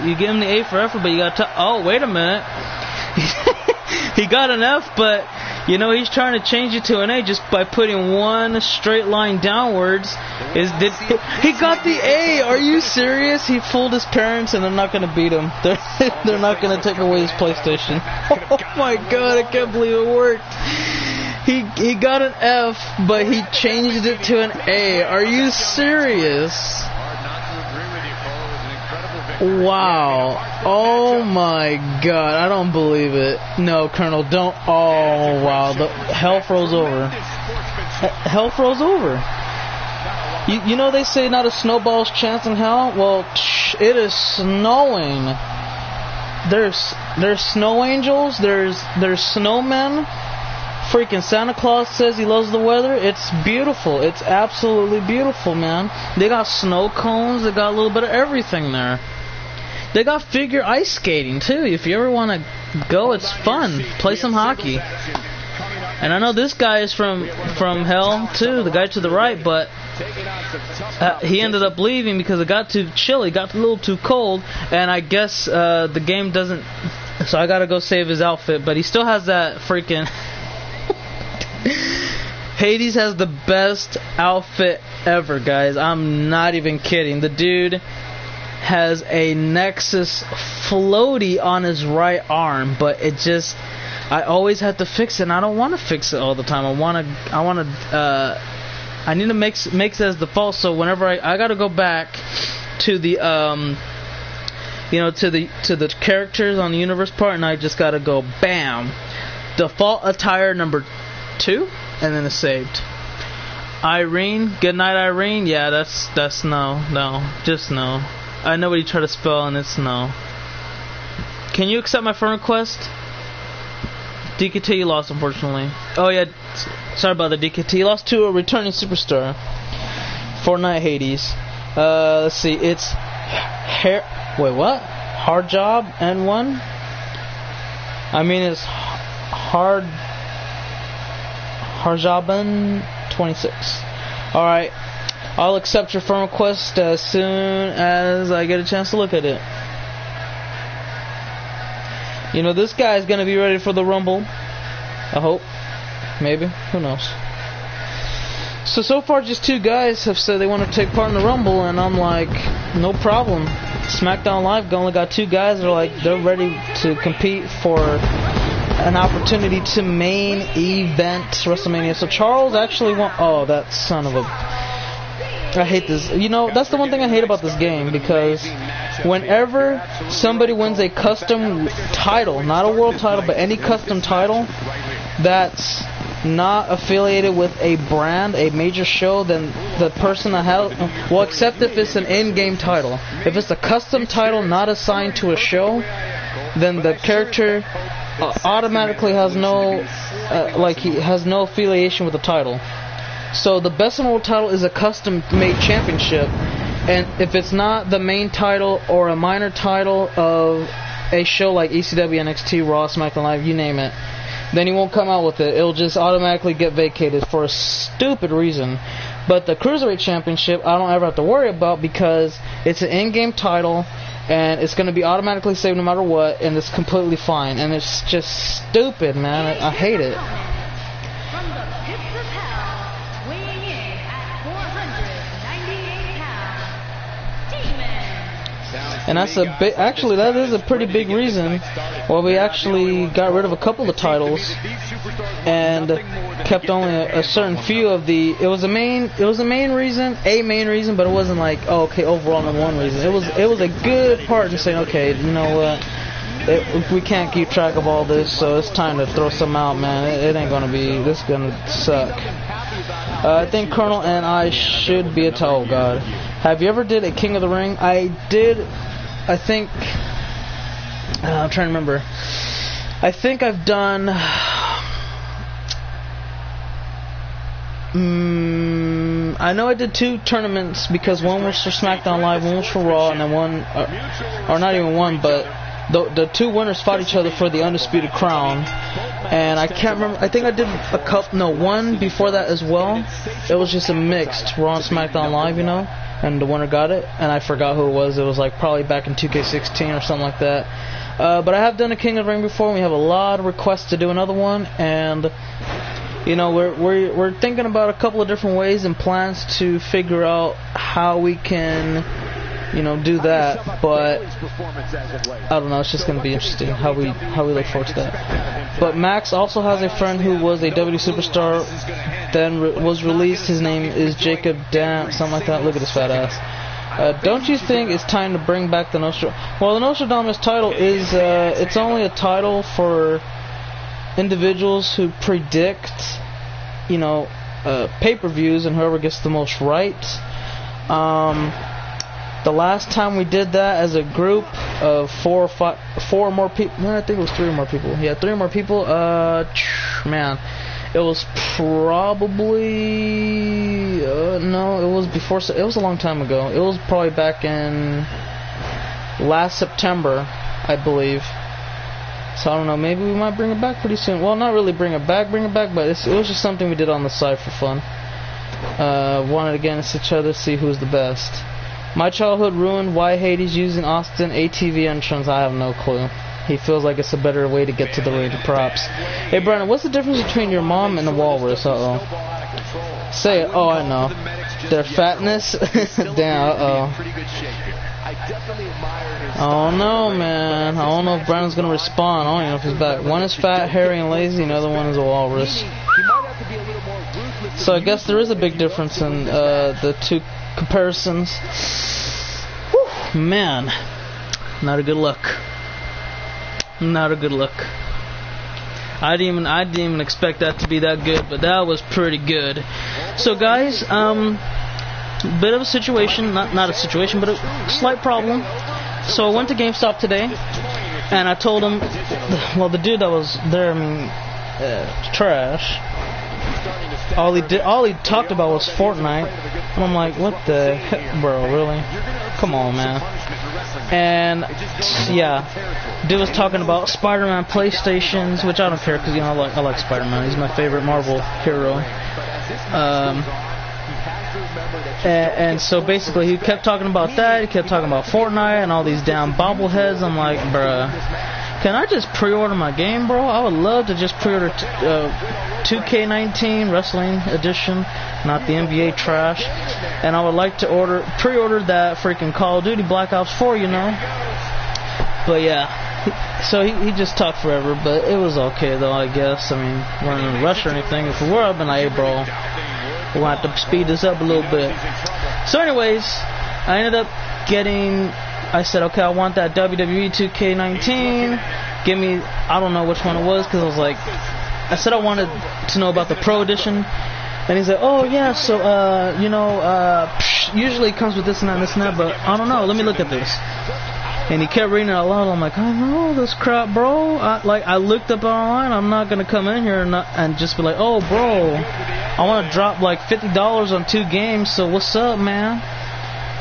you give him the A for effort, but you got to. Oh, wait a minute. He got an F, but you know he's trying to change it to an A just by putting one straight line downwards. He got the A? Are you serious? He fooled his parents, and they're not going to beat him. They're not going to take away his PlayStation. Oh my God! I can't believe it worked. He got an F, but he changed it to an A. Are you serious? Wow. Oh my God. I don't believe it. No, Colonel, don't. Oh, wow. The hell froze over. Hell froze over. You know they say not a snowball's chance in hell? Well, it is snowing. There's snow angels. There's snowmen. Freaking Santa Claus says he loves the weather. It's beautiful. It's absolutely beautiful, man. They got snow cones. They got a little bit of everything there. They got figure ice skating too. If you ever want to go, it's fun. Play some hockey. And I know this guy is from hell too, the guy to the right, but he ended up leaving because it got too chilly, got a little too cold, and I guess the game doesn't. So I gotta go save his outfit, but he still has that freaking. Hades has the best outfit ever, guys. I'm not even kidding. The dude has a Nexus floaty on his right arm, but it just, I always have to fix it, and I don't want to fix it all the time. I need to make it as default, so whenever I gotta go back to the to the characters on the universe part, and I just gotta go bam, default attire number 2, and then it's saved. Irene, good night Irene. Yeah, that's no, just no. I know what you try to spell, and it's no. Can you accept my friend request? DKT lost, unfortunately. Oh yeah, sorry about the DKT. Lost to a returning superstar. Fortnite Hades. Let's see. It's wait, what? Hard job N1. I mean, it's Harjaban 26. All right. I'll accept your friend request as soon as I get a chance to look at it. You know, this guy's gonna be ready for the Rumble. I hope. Maybe. Who knows? So far just 2 guys have said they want to take part in the Rumble, and I'm like, no problem. SmackDown Live only got 2 guys that are like, they're ready to compete for an opportunity to main event WrestleMania. So Charles actually won. Oh, that son of a... I hate this. You know, that's the one thing I hate about this game, because whenever somebody wins a custom title, not a world title, but any custom title that's not affiliated with a brand, a major show, then the person that has, well, except if it's an in-game title. If it's a custom title not assigned to a show, then the character automatically has no, he has no affiliation with the title. So the best in world title is a custom-made championship, and if it's not the main title or a minor title of a show like ECW, NXT, Raw, SmackDown Live, you name it, then he won't come out with it. It'll just automatically get vacated for a stupid reason. But the Cruiserweight Championship, I don't ever have to worry about, because it's an in-game title, and it's going to be automatically saved no matter what, and it's completely fine. And it's just stupid, man. I hate it. And that's actually, that is a pretty big reason why we actually got rid of a couple of titles and kept only a certain few of the. It was a main reason, but it wasn't like, oh, okay, overall number 1 reason. It was a good part in saying, okay, you know what, we can't keep track of all this, so it's time to throw some out, man. It ain't gonna be. This is gonna suck. I think Colonel and I should be a towel god. Have you ever did a King of the Ring? I did. I think, I'm trying to remember. I think I've done, I know I did 2 tournaments, because one was for SmackDown Live, one was for Raw, and then one, or not even one, but the 2 winners fought each other for the Undisputed Crown. And I can't remember, I think I did one before that as well. It was just a mixed Raw and SmackDown Live, you know, and the winner got it, and I forgot who it was. It was like probably back in 2K18 or something like that. But I have done a King of the Ring before, and we have a lot of requests to do another one, and you know, we're thinking about a couple of different ways and plans to figure out how we can, you know, do that. But I don't know, it's just going to be interesting how we look forward to that. But Max also has a friend who was a WWE superstar, then was released. His name is Jacob Dam, something like that. Look at this fat ass. Don't you think it's time to bring back the Nostradamus? Well, the Nostradamus title is, it's only a title for individuals who predict, you know, pay-per-views, and whoever gets the most right. The last time we did that as a group of 4 or more people, no, I think it was 3 or more people. Yeah, 3 or more people. Man, it was probably no, it was before. It was a long time ago. It was probably back in last September, I believe. So I don't know. Maybe we might bring it back pretty soon. Well, not really bring it back, but it was just something we did on the side for fun. Wanted against each other, see who's the best. My childhood ruined. Why Hades using Austin ATV entrance? I have no clue. He feels like it's a better way to get to the ring. Props. Hey, Brandon, what's the difference between your mom and the walrus? Uh-oh. Say it. Oh, I know. Their fatness. Damn. Oh no, man. I don't know if Brandon's gonna respond. I don't even know if he's back. One is fat, hairy, and lazy. And the other one is a walrus. So I guess there is a big difference in the two comparisons. Whew, man, not a good look. Not a good look. I didn't even expect that to be that good, but that was pretty good. So guys, bit of a situation, not a situation, but a slight problem. So I went to GameStop today, and I told him, well, the dude that was there, I mean, trash. All he talked about was Fortnite, and I'm like, what the heck, bro, really? Come on, man. And yeah, dude was talking about Spider-Man PlayStations, which I don't care because I like Spider-Man. He's my favorite Marvel hero. And so basically he kept talking about that. He kept talking about Fortnite and all these damn bobbleheads. I'm like, bruh, can I just pre-order my game, bro? I would love to just pre-order 2K18 Wrestling Edition, not the NBA trash. And I would like to pre-order that freaking Call of Duty Black Ops 4, you know. But yeah, so he just talked forever, but it was okay though, I guess. I mean, we're in a rush or anything. If we were, I've been like, hey, bro, we're going to have to speed this up a little bit. So anyways, I ended up getting, I said, okay, I want that WWE 2K19. Give me, I don't know which one it was, because I was like, I said I wanted to know about the Pro Edition. And he's like, oh yeah, so, usually it comes with this and that and this and that, but I don't know, let me look at this. And he kept reading it out loud. I'm like, I know this crap, bro. I looked up online. I'm not going to come in here and just be like, oh, bro, I want to drop like $50 on 2 games, so what's up, man?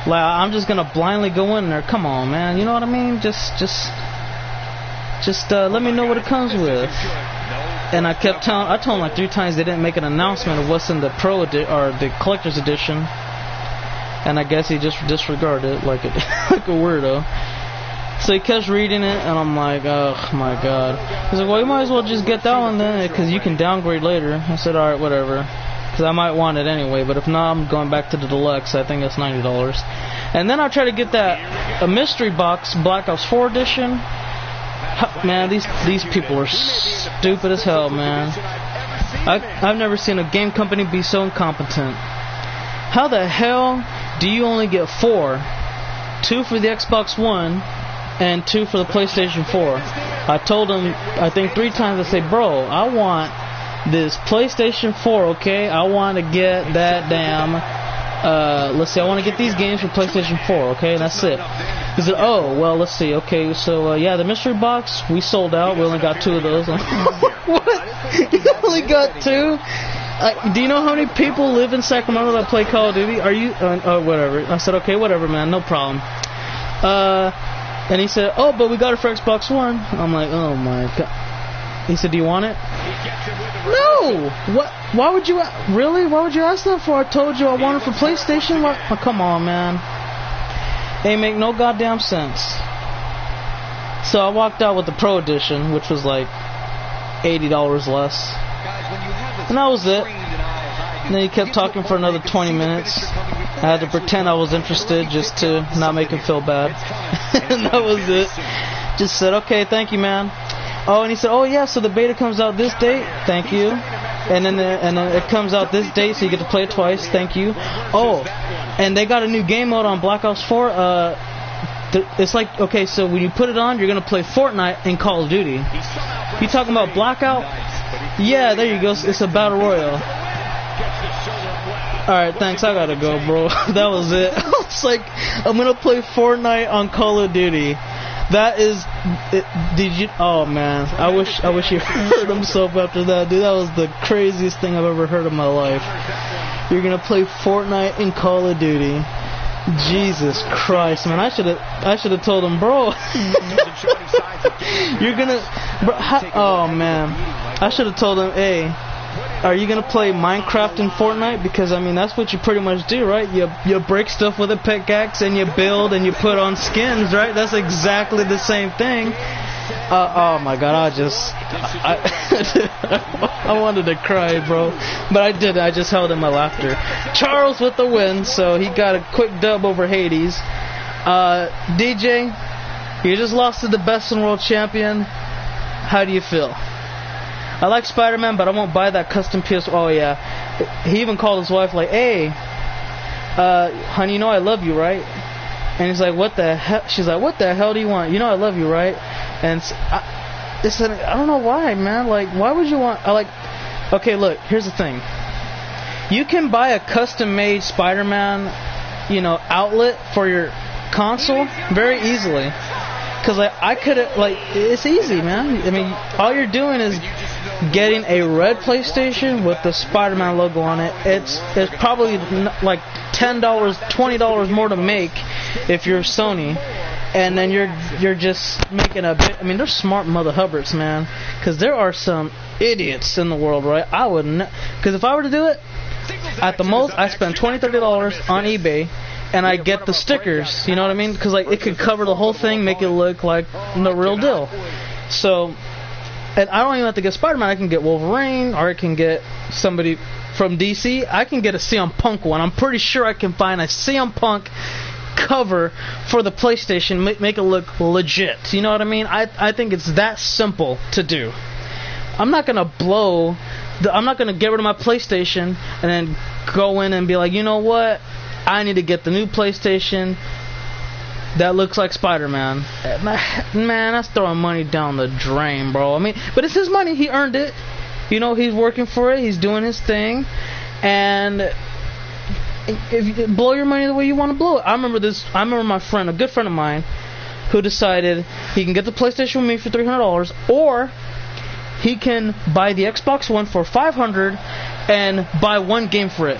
Like, I'm just going to blindly go in there. Come on, man. You know what I mean? Just let me know what it comes with. And I told him like 3 times they didn't make an announcement of what's in the Pro or the Collector's Edition. And I guess he just disregarded it like a weirdo. So he kept reading it, and I'm like, oh my god. He's like, well, you might as well just get that one then, because you can downgrade later. I said, alright, whatever. Because I might want it anyway, but if not, I'm going back to the Deluxe. I think that's $90. And then I tried to get a mystery box, Black Ops 4 Edition. Man, these people are stupid as hell, man. I've never seen a game company be so incompetent. How the hell do you only get 4? 2 for the Xbox One and 2 for the PlayStation 4. I told him, I think 3 times, I say, bro, I want this PlayStation 4, okay? I want to get that damn, let's see, I want to get these games for PlayStation 4, okay? And that's it. He said, oh, well, let's see, okay, so, yeah, the mystery box, we sold out. We only got 2 of those. I'm like, what? You only got 2? Do you know how many people live in Sacramento that play Call of Duty? Are you, whatever. I said, okay, whatever, man, no problem. And he said, oh, but we got it for Xbox One. I'm like, oh my god. He said, do you want it? No! What? Why would you, really? Why would you ask that for? I told you I want it for PlayStation. What? Oh, come on, man. Ain't make no goddamn sense. So I walked out with the Pro Edition, which was like $80 less. And that was it. And then he kept talking for another 20 minutes. I had to pretend I was interested just to not make him feel bad. And that was it. Just said, okay, thank you, man. Oh, and he said, oh yeah, so the beta comes out this date. Thank you. And then it comes out this date, so you get to play it twice. Thank you. Oh, and they got a new game mode on Black Ops 4. It's like, okay, so when you put it on, you're gonna play Fortnite and Call of Duty. You talking about Blackout? Yeah, there you go. It's a battle royale. Alright, thanks. I gotta go, bro. That was it. It's like, I'm gonna play Fortnite on Call of Duty. That is it. Did you? Oh man, I wish you heard himself after that, dude. That was the craziest thing I've ever heard in my life. You're gonna play Fortnite and Call of Duty. Jesus Christ, man! I should have told him, bro. You're gonna, bro. Oh man, I should have told him, hey, are you gonna play Minecraft and Fortnite? Because I mean, that's what you pretty much do, right? You break stuff with a pickaxe and you build and you put on skins, right? That's exactly the same thing. Oh my god, I wanted to cry, bro. But I didn't. I just held in my laughter. Charles with the win, so he got a quick dub over Hades. DJ, you just lost to the best in world champion. How do you feel? I like Spider-Man, but I won't buy that custom PS. Oh yeah. He even called his wife like, hey, honey, you know I love you, right? And he's like, what the hell? She's like, what the hell do you want? You know I love you, right? And I don't know why, man. Like, why would you want? Okay, look, here's the thing. You can buy a custom-made Spider-Man, outlet for your console very easily. Cause I could it's easy, man. I mean, all you're doing is getting a red PlayStation with the Spider-Man logo on it. It's probably like $10, $20 more to make if you're Sony, and then you're just making a bit. I mean, they're smart mother hubbards, man. Cause there are some idiots in the world, right? I wouldn't. Cause if I were to do it, at the most I spend $20, $30 on eBay. And I get the stickers, you know what I mean? Because it could cover the whole thing, make it look like the real deal. So, and I don't even have to get Spider-Man. I can get Wolverine, or I can get somebody from DC. I can get a CM Punk one. I'm pretty sure I can find a CM Punk cover for the PlayStation, make it look legit. You know what I mean? I think it's that simple to do. I'm not gonna I'm not gonna get rid of my PlayStation and then go in and be like, you know what? I need to get the new PlayStation that looks like Spider-Man. Man, that's throwing money down the drain, bro. I mean, but it's his money. He earned it. He's working for it. He's doing his thing. And if you blow your money the way you want to blow it. I remember my friend, a good friend of mine, who decided he can get the PlayStation with me for $300, or he can buy the Xbox One for $500 and buy one game for it.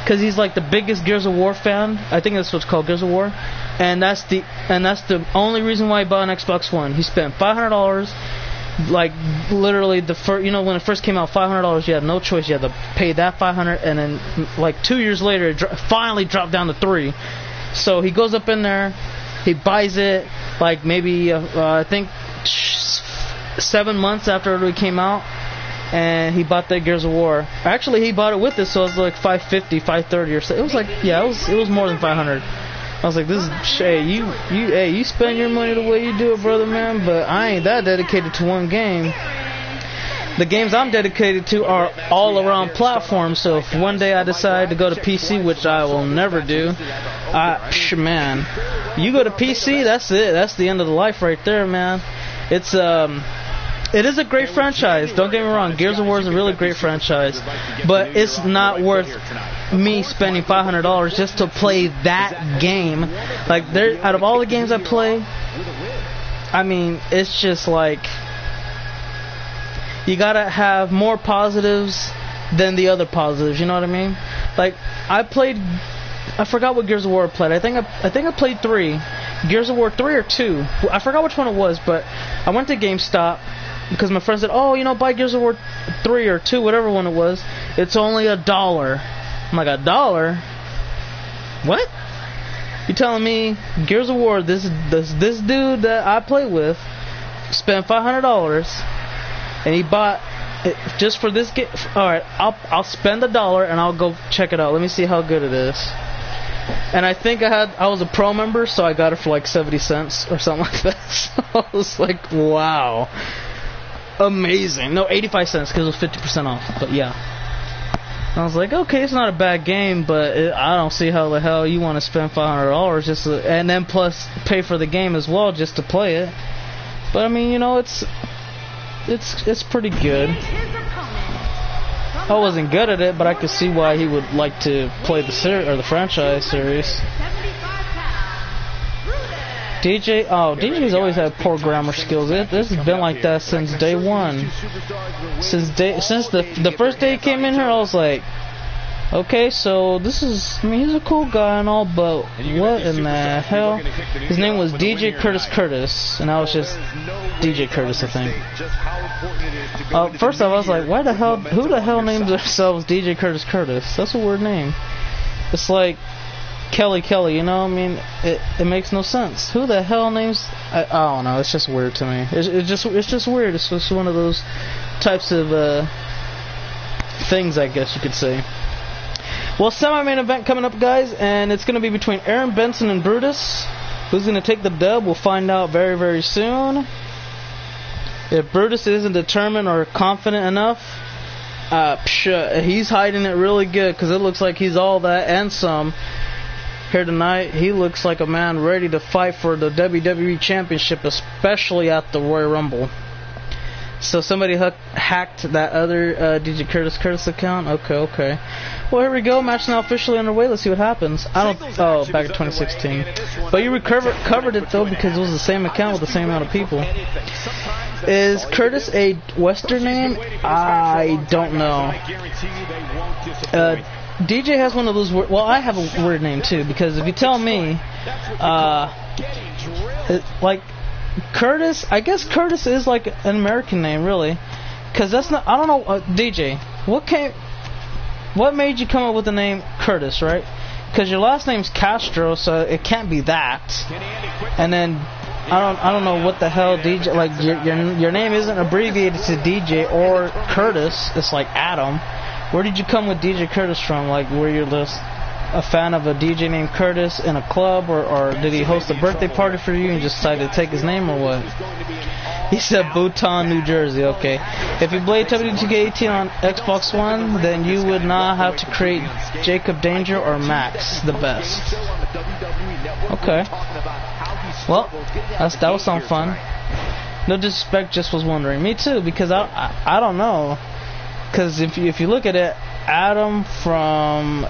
Because he's like the biggest Gears of War fan. I think that's what's called, Gears of War. And that's the only reason why he bought an Xbox One. He spent $500. Like literally when it first came out, $500. You had no choice. You had to pay that $500, and then like 2 years later, it finally dropped down to $300. So he goes up in there, he buys it. Like maybe I think 7 months after it came out. And he bought that Gears of War. Actually, he bought it with it, so it was like $550, $530 or so. It was like, yeah, it was more than $500. I was like, this is, you spend your money the way you do it, brother, man. But I ain't that dedicated to one game. The games I'm dedicated to are all around platforms. So if one day I decide to go to PC, which I will never do, man, you go to PC, that's it. That's the end of the life right there, man. It is a great franchise, don't get me wrong. Gears of War is a really great franchise, but it's not worth me spending $500 just to play that game. Like, out of all the games I play, I mean, it's just like, you gotta have more positives than the other positives, you know what I mean? Like, I forgot what Gears of War I played. I think I played 3. Gears of War 3 or 2. I forgot which one it was, but I went to GameStop, because my friend said, oh, buy Gears of War 3 or 2, whatever one it was. It's only $1. I'm like, $1? What? You telling me Gears of War, this dude that I play with, spent $500, and he bought it just for this game? Alright, I'll spend $1 and I'll go check it out. Let me see how good it is. And I think I was a pro member, so I got it for like 70 cents or something like that. So I was like, wow. Amazing. No, 85 cents because it was 50% off. But yeah. I was like, okay, it's not a bad game, but I don't see how the hell you want to spend $500 just and then plus pay for the game as well just to play it. But I mean, it's pretty good. I wasn't good at it, but I could see why he would like to play the franchise series. DJ's always had poor grammar skills. This has been like that since day one. Since the first day he came in here, I was like, okay, so he's a cool guy and all, but what in the hell? His name was DJ Curtis, and I was just DJ Curtis, I think. First off, I was like, who the hell names themselves DJ Curtis? That's a weird name. It's like Kelly, you know, I mean, it makes no sense. Who the hell names? I don't know. It's just weird to me. It's just weird. It's just one of those types of things, I guess you could say. Well, semi-main event coming up, guys, and it's going to be between Aaron Benson and Brutus. Who's going to take the dub? We'll find out very, very soon. If Brutus isn't determined or confident enough, he's hiding it really good, because it looks like he's all that and some. Here tonight, he looks like a man ready to fight for the WWE Championship, especially at the Royal Rumble. So somebody hacked that other DJ Curtis account? Okay. Well, here we go. Match now officially underway. Let's see what happens. Back in 2016. But you covered it, though, because it was the same account with the same amount of people. Is Curtis a Western name? I don't know. DJ has one of those well, I have a weird name too, because if you tell me like Curtis, I guess Curtis is like an American name, really, because that's not, I don't know, DJ, what made you come up with the name Curtis, right? Because your last name's Castro, so it can't be that. And then I don't know what the hell DJ, like your name isn't abbreviated to DJ or Curtis, it's like Adam. Where did you come with DJ Curtis from? Like, were you just a fan of a DJ named Curtis in a club, or did he host a birthday party for you and just decided to take his name, or what? He said Bhutan, New Jersey. Okay. If you played WWE 2K18 on Xbox One, then you would not have to create Jacob Danger or Max, the best. Okay. Well, that was some fun. No disrespect, just was wondering. Me too, because I don't know. Because if you look at it, Adam from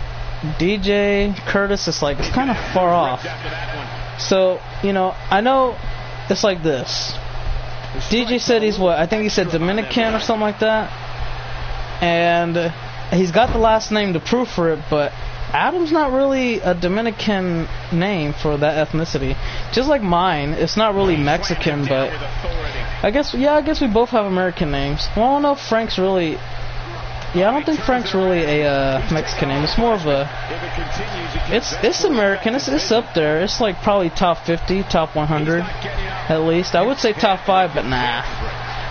DJ Curtis, it's kind of far off. So, you know, I know it's like this. DJ said he's what? I think he said Dominican or something like that. And he's got the last name to prove for it, but Adam's not really a Dominican name for that ethnicity. Just like mine, it's not really Mexican, but I guess we both have American names. Well, I don't know if Frank's really... Yeah, I don't think Frank's really a Mexican name. It's more of a... It's American. It's up there. It's like probably top 50, top 100, at least. I would say top 5, but nah.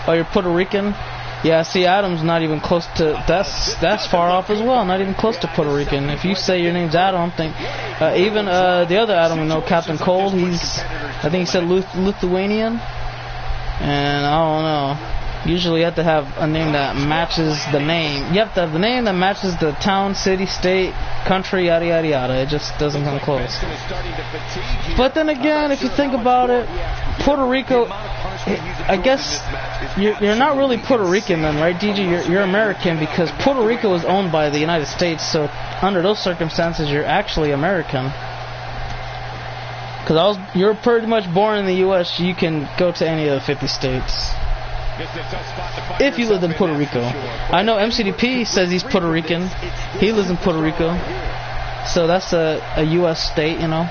Oh, you're Puerto Rican? Yeah, see, Adam's not even close to... That's far off as well. Not even close to Puerto Rican. If you say your name's Adam, I think... even the other Adam we know, Captain Cold, I think he said Lithuanian. And I don't know. Usually you have to have a name that matches the name. You have to have the name that matches the town, city, state, country, yada yada yada. It just doesn't come close. But then again, if you think about it, Puerto Rico, I guess you're not really Puerto Rican then, right, DJ? You're American, because Puerto Rico is owned by the United States, so under those circumstances you're actually American. Because you're pretty much born in the U.S., you can go to any of the 50 states. If you live in Puerto Rico. I know MCDP says he's Puerto Rican. He lives in Puerto Rico. So that's a U.S. state, you know.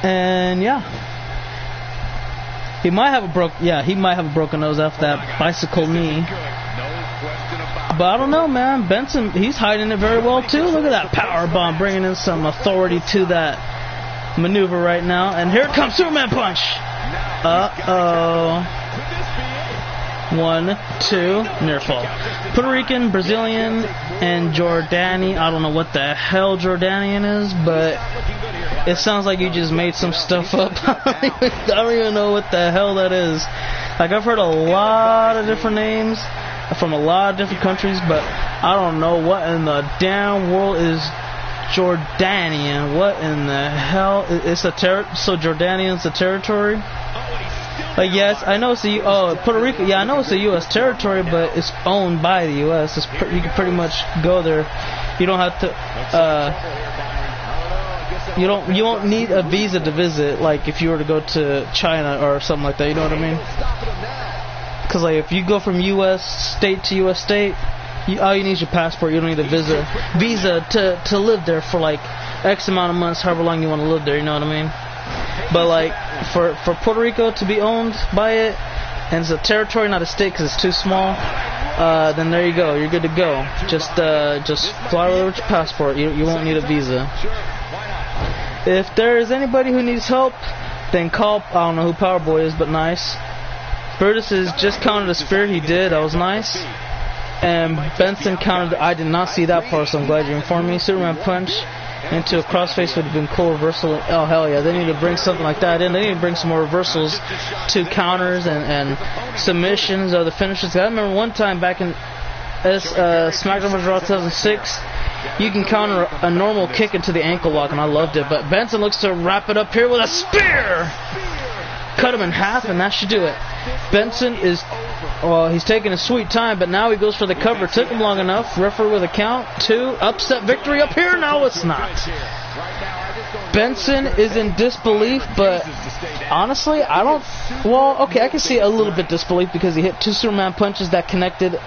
And yeah. He might have a broken nose after that bicycle knee. But I don't know, man. Benson, he's hiding it very well too. Look at that power bomb, bringing in some authority to that maneuver right now. And here comes Superman Punch. Uh-oh. 1, 2, near fall. Puerto Rican, Brazilian, and Jordanian. I don't know what the hell Jordanian is, but it sounds like you just made some stuff up. I don't even know what the hell that is. Like, I've heard a lot of different names from a lot of different countries, but I don't know what in the damn world is Jordanian. What in the hell? It's a so Jordanian's a territory? Like, yes, I know it's Puerto Rico. Yeah, I know it's a U.S. territory, but it's owned by the U.S. You can pretty much go there. You don't have to. You don't need a visa to visit. Like if you were to go to China or something like that. You know what I mean? Because like if you go from U.S. state to U.S. state, all you need is your passport. You don't need a visa to live there for like X amount of months, however long you want to live there. You know what I mean? But like for Puerto Rico to be owned by it, and it's a territory, not a state, because it's too small. then there you go. You're good to go. Just fly over with your passport. You won't need a visa. If there is anybody who needs help, then call. I don't know who Powerboy is, but nice. Brutus is just counted a spear. He did. That was nice. And Benson counted. I did not see that part, so I'm glad you informed me. Superman punch into a crossface would have been cool. Reversal. Oh hell yeah! They need to bring something like that in. They need to bring some more reversals to counters and submissions or the finishes. I remember one time back in SmackDown vs. Raw 2006, you can counter a normal kick into the ankle lock, and I loved it. But Benson looks to wrap it up here with a spear. Cut him in half, and that should do it. Benson is, well, he's taking a sweet time, but now he goes for the cover. Took him long enough. Referee with a count. 2. Upset victory up here. No, it's not. Benson is in disbelief, but honestly, I don't. Well, okay, I can see a little bit disbelief because he hit 2 Superman punches that connected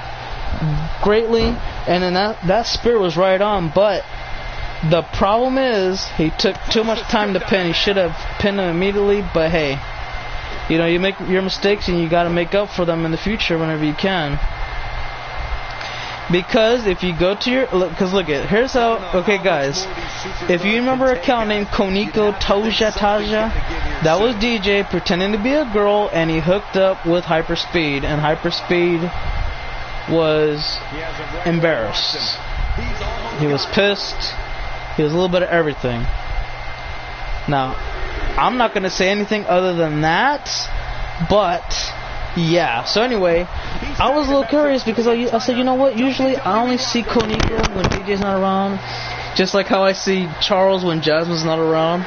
greatly, and then that spear was right on. But the problem is he took too much time to pin. He should have pinned him immediately. But hey, you know, you make your mistakes and you got to make up for them in the future whenever you can. Because if you go to your, because look at, here's how, okay guys, if you remember a account named Koniko Taja, that was DJ pretending to be a girl, and he hooked up with Hyperspeed, and Hyperspeed was embarrassed. He was pissed. He was a little bit of everything. Now, I'm not going to say anything other than that, but yeah. So anyway, I was a little curious because I said, you know what? Usually I only see Koniko when DJ's not around, just like how I see Charles when Jasmine's not around.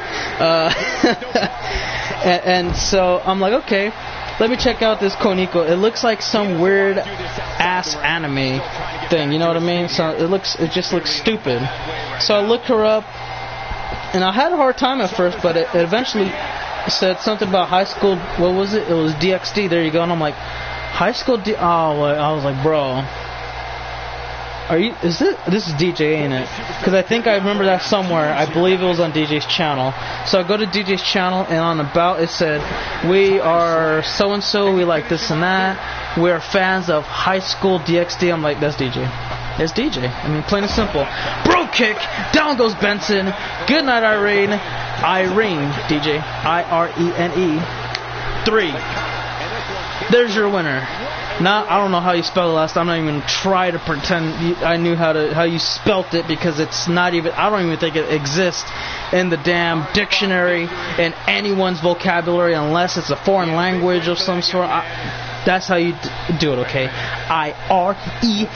And so I'm like, okay, let me check out this Koniko. It looks like some weird ass anime thing, you know what I mean? So it just looks stupid. So I looked her up, and I had a hard time at first, but it eventually said something about high school. What was it? It was DXD. There you go. And I'm like, high school D. Oh, I was like, bro, are you? Is this is DJ, ain't it? Because I think I remember that somewhere. I believe it was on DJ's channel. So I go to DJ's channel, and on about it said, we are so and so. We like this and that. We're fans of high school DXD. I'm like, that's DJ. It's DJ. I mean, plain and simple. Bro kick. Down goes Benson. Good night, Irene. Irene, DJ. IRENE. 3. There's your winner. Now, I don't know how you spell it last time. I'm not even try to pretend I knew how you spelt it, because it's not even. I don't even think it exists in the damn dictionary in anyone's vocabulary unless it's a foreign language of some sort. That's how you do it, okay? IRENE.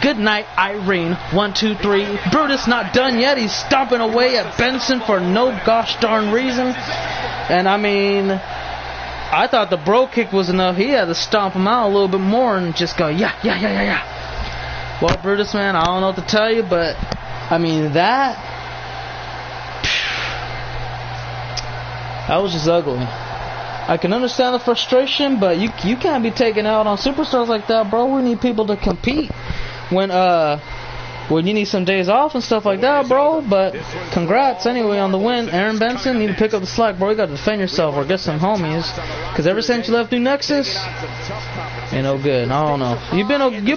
Good night, Irene. 1, 2, 3. Brutus not done yet. He's stomping away at Benson for no gosh darn reason. And I mean, I thought the bro kick was enough. He had to stomp him out a little bit more and just go, yeah. Well, Brutus, man, I don't know what to tell you, but I mean, that was just ugly. I can understand the frustration, but you can't be taken out on superstars like that, bro. We need people to compete when you need some days off and stuff like that, bro. But congrats anyway on the win, Aaron Benson. You need to pick up the slack, bro. You got to defend yourself or get some homies, because ever since you left New Nexus, ain't no good. I don't know. You've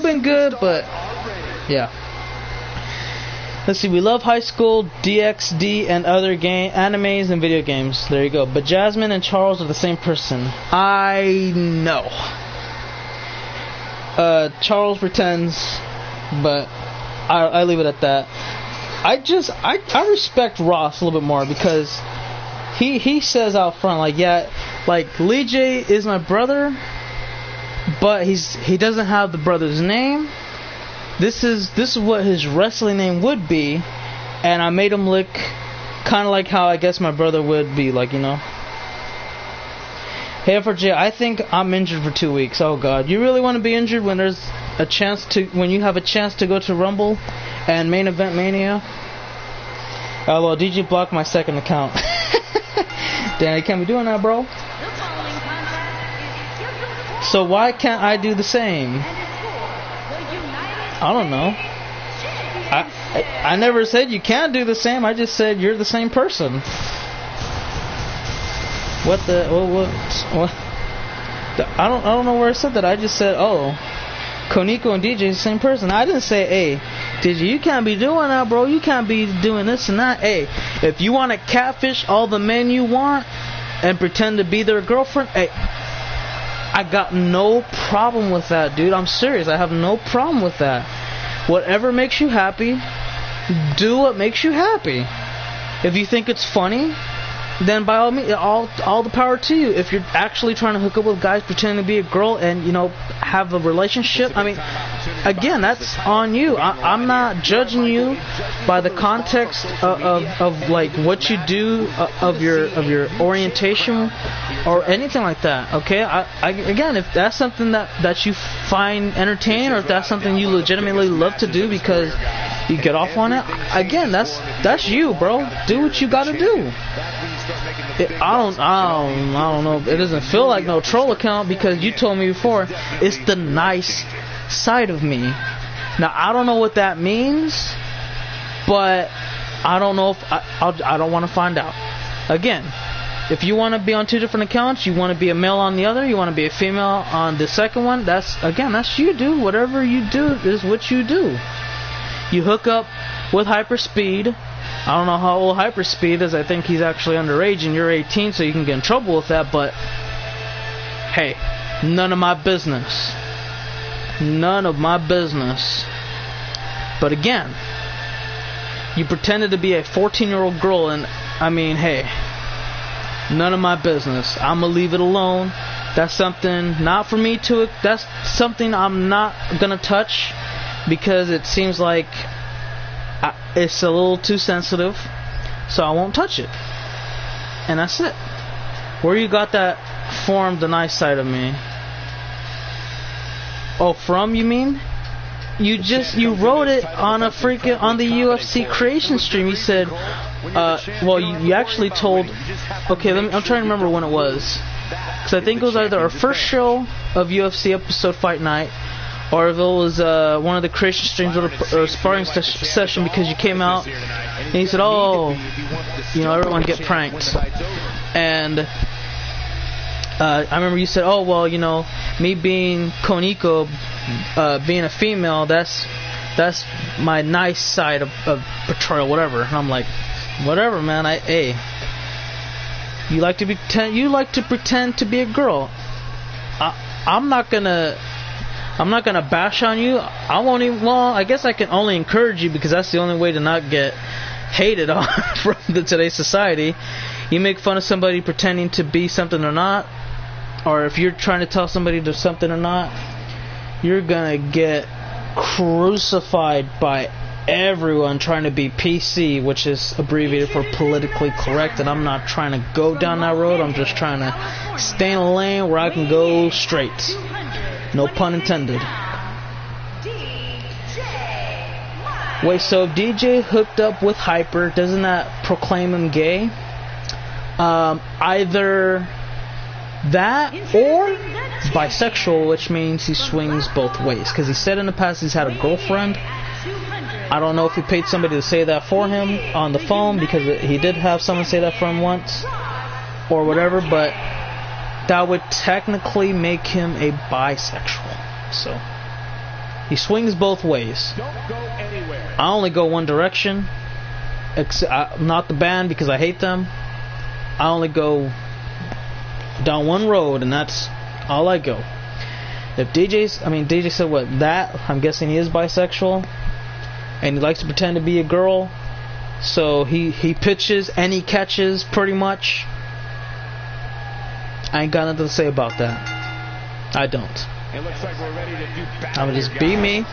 been good, but yeah. Let's see, we love high school, DXD, and other animes and video games. There you go. But Jasmine and Charles are the same person. I know. Charles pretends, but I leave it at that. I respect Ross a little bit more, because he says out front, like, yeah, like, Lee J is my brother, but he doesn't have the brother's name. This is what his wrestling name would be, and I made him look kind of like how I guess my brother would be, like, you know. Hey, FRJ, I think I'm injured for 2 weeks. Oh God, you really want to be injured when you have a chance to go to Rumble and Main Event Mania? Oh well, DJ blocked my second account. Damn, you can't be doing that, bro. So why can't I do the same? I don't know. I never said you can't do the same. I just said you're the same person. What? I don't know where I said that. I just said, oh. Koniko and DJ is the same person. I didn't say, hey, DJ, you can't be doing that, bro. You can't be doing this and that. Hey, if you want to catfish all the men you want and pretend to be their girlfriend, hey, I got no problem with that, dude. I'm serious. I have no problem with that. Whatever makes you happy, do what makes you happy. If you think it's funny, then by all means, all the power to you. If you're actually trying to hook up with guys pretending to be a girl and, you know, have a relationship, I mean, again, that's on you. I'm not judging you by the context of like what you do, of your orientation or anything like that. Okay, again, if that's something that you find entertaining, or if that's something you legitimately love to do because you get off on it, again, that's you, bro. Do what you gotta do. I don't know. It doesn't feel like no troll account because you told me before it's the nice side of me. Now I don't know what that means, but I don't know if I don't want to find out. Again, if you want to be on two different accounts, you want to be a male on the other, you want to be a female on the second one, that's you, dude. Whatever you do is what you do. You hook up with Hyperspeed. I don't know how old Hyperspeed is. I think he's actually underage and you're 18, so you can get in trouble with that, but hey, none of my business. None of my business. But again, you pretended to be a 14-year-old girl, and I mean, hey, none of my business. I'm gonna leave it alone. That's something not for me to. That's something I'm not gonna touch because it seems like it's a little too sensitive, so I won't touch it. And that's it. Where you got that form, the nice side of me? Oh, from, you mean? You wrote it on the UFC creation stream. You said, well, you actually told. Okay, I'm trying to remember when it was, because I think it was either our first show of UFC episode Fight Night, or if it was one of the creation streams or sparring session, because you came out and you said, oh, you know, everyone get pranked. And I remember you said, oh, well, you know, me being Koniko, being a female, that's my nice side of portrayal, whatever. And I'm like, whatever, man. Hey, you like to pretend to be a girl. I'm not gonna bash on you. I won't even. Well, I guess I can only encourage you, because that's the only way to not get hated on from today's society. You make fun of somebody pretending to be something or not, or if you're trying to tell somebody they're something or not, you're gonna get crucified by everyone trying to be PC, which is abbreviated for politically correct, and I'm not trying to go down that road. I'm just trying to stay in a lane where I can go straight. No pun intended. Wait, so if DJ hooked up with Hyper, doesn't that proclaim him gay? Either that or bisexual, which means he swings both ways. Because he said in the past he's had a girlfriend. I don't know if he paid somebody to say that for him on the phone, because he did have someone say that for him once, or whatever, but that would technically make him a bisexual. So he swings both ways. I only go one direction. Not the band, because I hate them. I only go down one road, and that's all I go. If DJ said what, that, I'm guessing he is bisexual, and he likes to pretend to be a girl, so he pitches and he catches, pretty much. I ain't got nothing to say about that. I don't. I'm gonna just be me,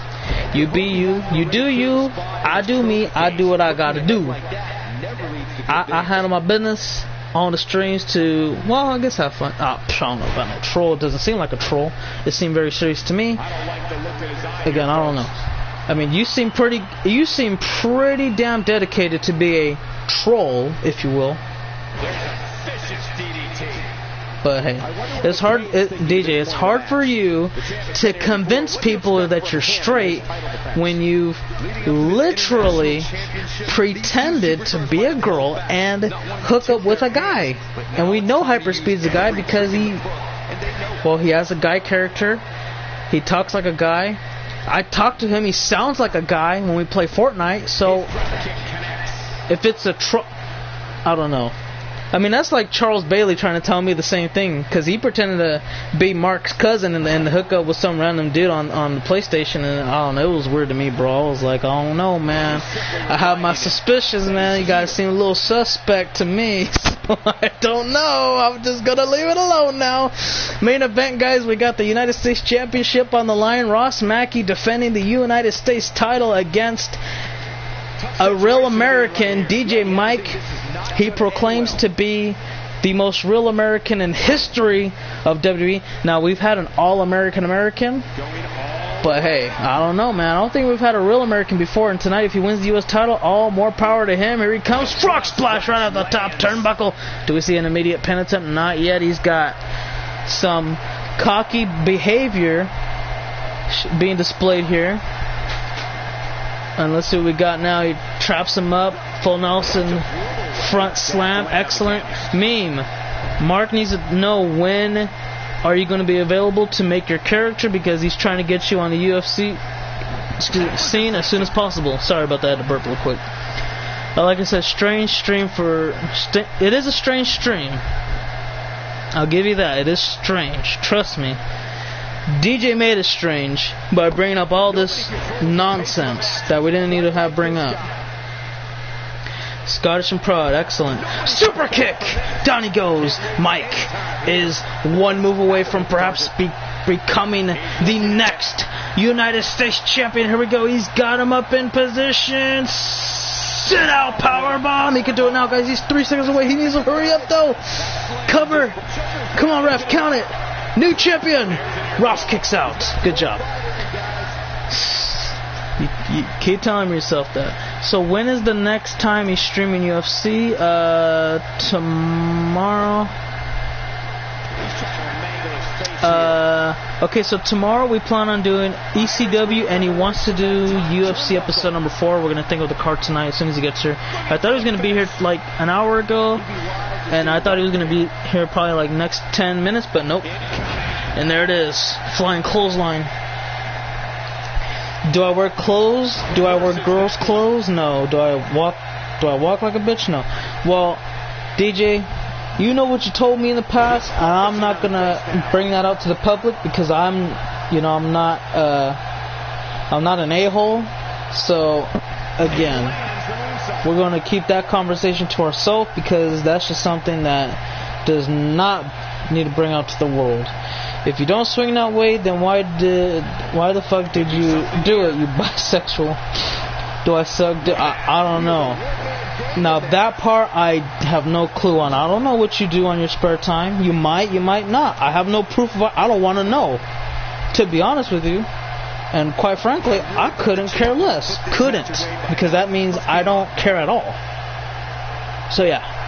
you be you, you do you, I do me, I do what I gotta do. I handle my business on the streams to, well, I guess have fun. I don't know about no troll. It doesn't seem like a troll. It seemed very serious to me. Again, I don't know. I mean, you seem pretty damn dedicated to be a troll, if you will. But hey, it's hard, DJ. It's hard for you to convince people that you're straight when you've literally pretended to be a girl and hook up with a guy. And we know Hyperspeed's a guy because he has a guy character. He talks like a guy. I talk to him. He sounds like a guy when we play Fortnite. So if it's a I don't know. I mean, that's like Charles Bailey trying to tell me the same thing, because he pretended to be Mark's cousin and hook up with some random dude on the PlayStation, and I don't know, it was weird to me, bro. I was like, I don't know, man. I have my suspicions, man. You guys seem a little suspect to me, so I don't know. I'm just gonna leave it alone now. Main event, guys, we got the United States Championship on the line. Ross Mackey defending the United States title against a real American, DJ Mike. He proclaims to be the most real American in history of WWE. Now, we've had an all-American American, but hey, I don't know, man. I don't think we've had a real American before, and tonight, if he wins the U.S. title, all more power to him. Here he comes. Frog splash right at the top turnbuckle. Do we see an immediate pin attempt? Not yet. He's got some cocky behavior being displayed here. And let's see what we got now. He traps him up. Full Nelson front slam. Excellent. Meme. Mark needs to know when are you going to be available to make your character, because he's trying to get you on the UFC scene as soon as possible. Sorry about that. I had to burp real quick. Like I said, strange stream it is a strange stream. I'll give you that. It is strange. Trust me. DJ made it strange by bringing up all this nonsense that we didn't need to have bring up. Scottish and Prod, excellent. Super kick! Down he goes. Mike is one move away from perhaps becoming the next United States champion. Here we go. He's got him up in position. Sit out powerbomb. He can do it now, guys. He's 3 seconds away. He needs to hurry up, though. Cover. Come on, ref. Count it. New champion. Ross kicks out. Good job. You keep telling yourself that. So when is the next time he's streaming UFC? Tomorrow. Okay, so tomorrow we plan on doing ECW, and he wants to do UFC episode number 4. We're gonna think of the card tonight as soon as he gets here. I thought he was gonna be here like an hour ago, and I thought he was gonna be here probably like next 10 minutes, but nope. And there it is, flying clothesline. Do I wear clothes? Do I wear girls' clothes? No. Do I walk like a bitch? No. Well, DJ, you know what you told me in the past, and I'm not gonna bring that out to the public because I'm not an a-hole. So again, we're gonna keep that conversation to ourselves, because that's just something that does not need to bring out to the world. If you don't swing that way, then why the fuck did you do it, you bisexual? Do I suck? I don't know. Now that part I have no clue on. I don't know what you do on your spare time. You might not. I have no proof of it. I don't want to know, to be honest with you. And quite frankly, I couldn't care less. Couldn't, because that means I don't care at all. So yeah.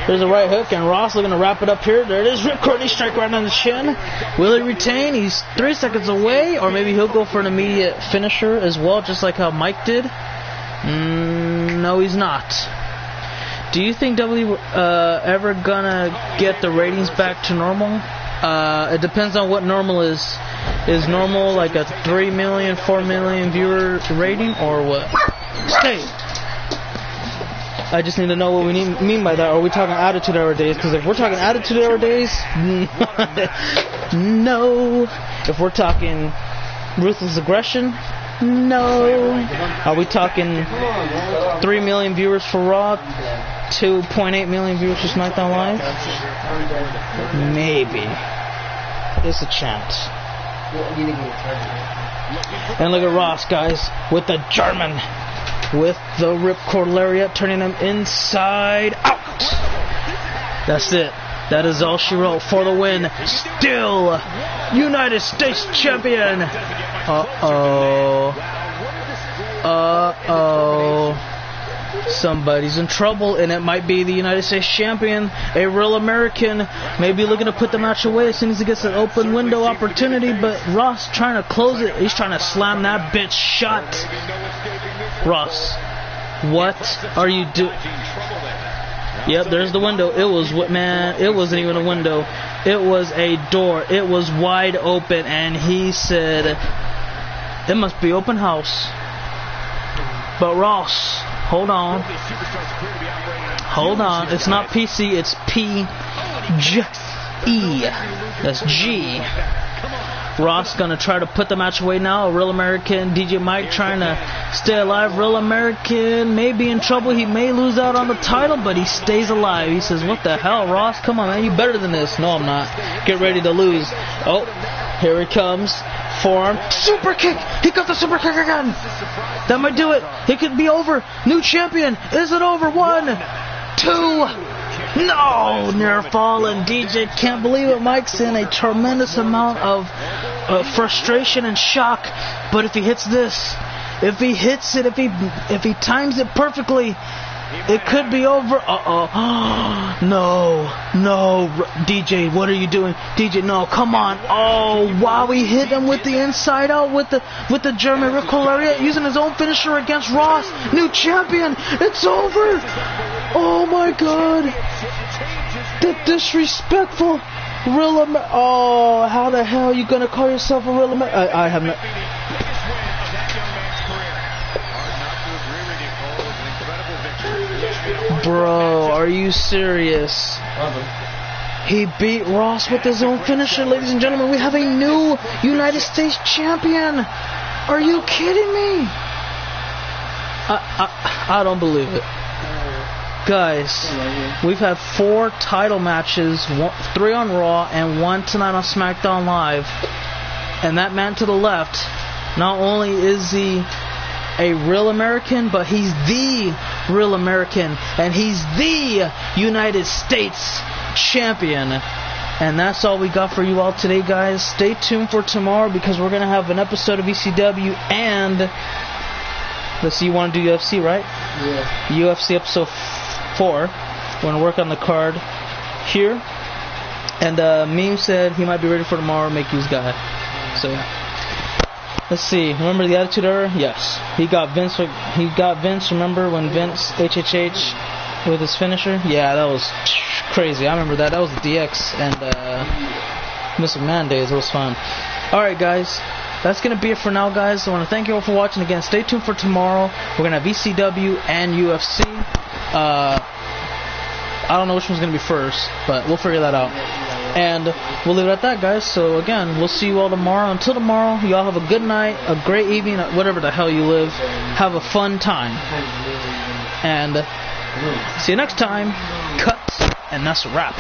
There's a right hook, and Ross looking to wrap it up here. There it is. Ripcord strike right on the chin. Will he retain? He's 3 seconds away, or maybe he'll go for an immediate finisher as well, just like how Mike did. No, he's not. Do you think WWE ever gonna get the ratings back to normal? It depends on what normal is. Is normal like a 3 million, 4 million viewer rating, or what? Stay. I just need to know what we mean by that. Are we talking Attitude Era days? Because if we're talking Attitude Era days, no. If we're talking Ruthless Aggression, no. Are we talking 3 million viewers for Raw, 2.8 million viewers for SmackDown Live? Maybe. There's a chance. And look at Ross, guys, with the German. With the ripcord lariat, turning him inside out. That's it. That is all she wrote for the win. Still United States champion. Somebody's in trouble, and it might be the United States champion, a real American. Maybe looking to put the match away as soon as he gets an open window opportunity, but Ross trying to close it. He's trying to slam that bitch shut. Ross, what are you doing? Yep, there's the window. It was what, man? It wasn't even a window. It was a door. It was wide open, and he said, "It must be open house." But Ross, hold on. Hold on. It's not PC. It's P-G-E. That's G. Ross gonna try to put the match away now. A Real American, DJ Mike trying to stay alive. Real American may be in trouble. He may lose out on the title, but he stays alive. He says, "What the hell, Ross? Come on, man. You better than this." No, I'm not. Get ready to lose. Oh, here he comes. Forearm. Super kick. He got the super kick again. That might do it. It could be over. New champion. Is it over? 1, 2. No, near fall, and DJ can't believe it. Mike's in a tremendous amount of frustration and shock. But if he hits this, if he hits it, if he times it perfectly, it could be over. No, DJ, what are you doing? DJ, no, come on. Oh, wow, he hit him with the inside out with the German Ripcord Lariat, using his own finisher against Ross. New champion. It's over. Oh my God. The disrespectful Real American. Oh, how the hell are you gonna call yourself a Real American? I have no. Bro, are you serious? He beat Ross with his own finisher, ladies and gentlemen. We have a new United States champion. Are you kidding me? I don't believe it. Guys, we've had 4 title matches, 3 on Raw and 1 tonight on SmackDown Live. And that man to the left, not only is he a Real American, but he's the Real American, and he's the United States champion. And that's all we got for you all today, guys. Stay tuned for tomorrow, because we're going to have an episode of ECW, and let's see, you want to do UFC, right? Yeah. UFC episode 4. We're going to work on the card here. And Meme said he might be ready for tomorrow, make use guy. So yeah. Let's see. Remember the Attitude Era? Yes. He got Vince. Remember when Vince HHH with his finisher? Yeah, that was crazy. I remember that. That was the DX and Mr. McMahon days. It was fun. Alright, guys. That's going to be it for now, guys. I want to thank you all for watching. Again, stay tuned for tomorrow. We're going to have ECW and UFC. I don't know which one's going to be first, but we'll figure that out. And we'll leave it at that, guys. So, again, we'll see you all tomorrow. Until tomorrow, you all have a good night, a great evening, whatever the hell you live. Have a fun time. And see you next time. Cut. And that's a wrap.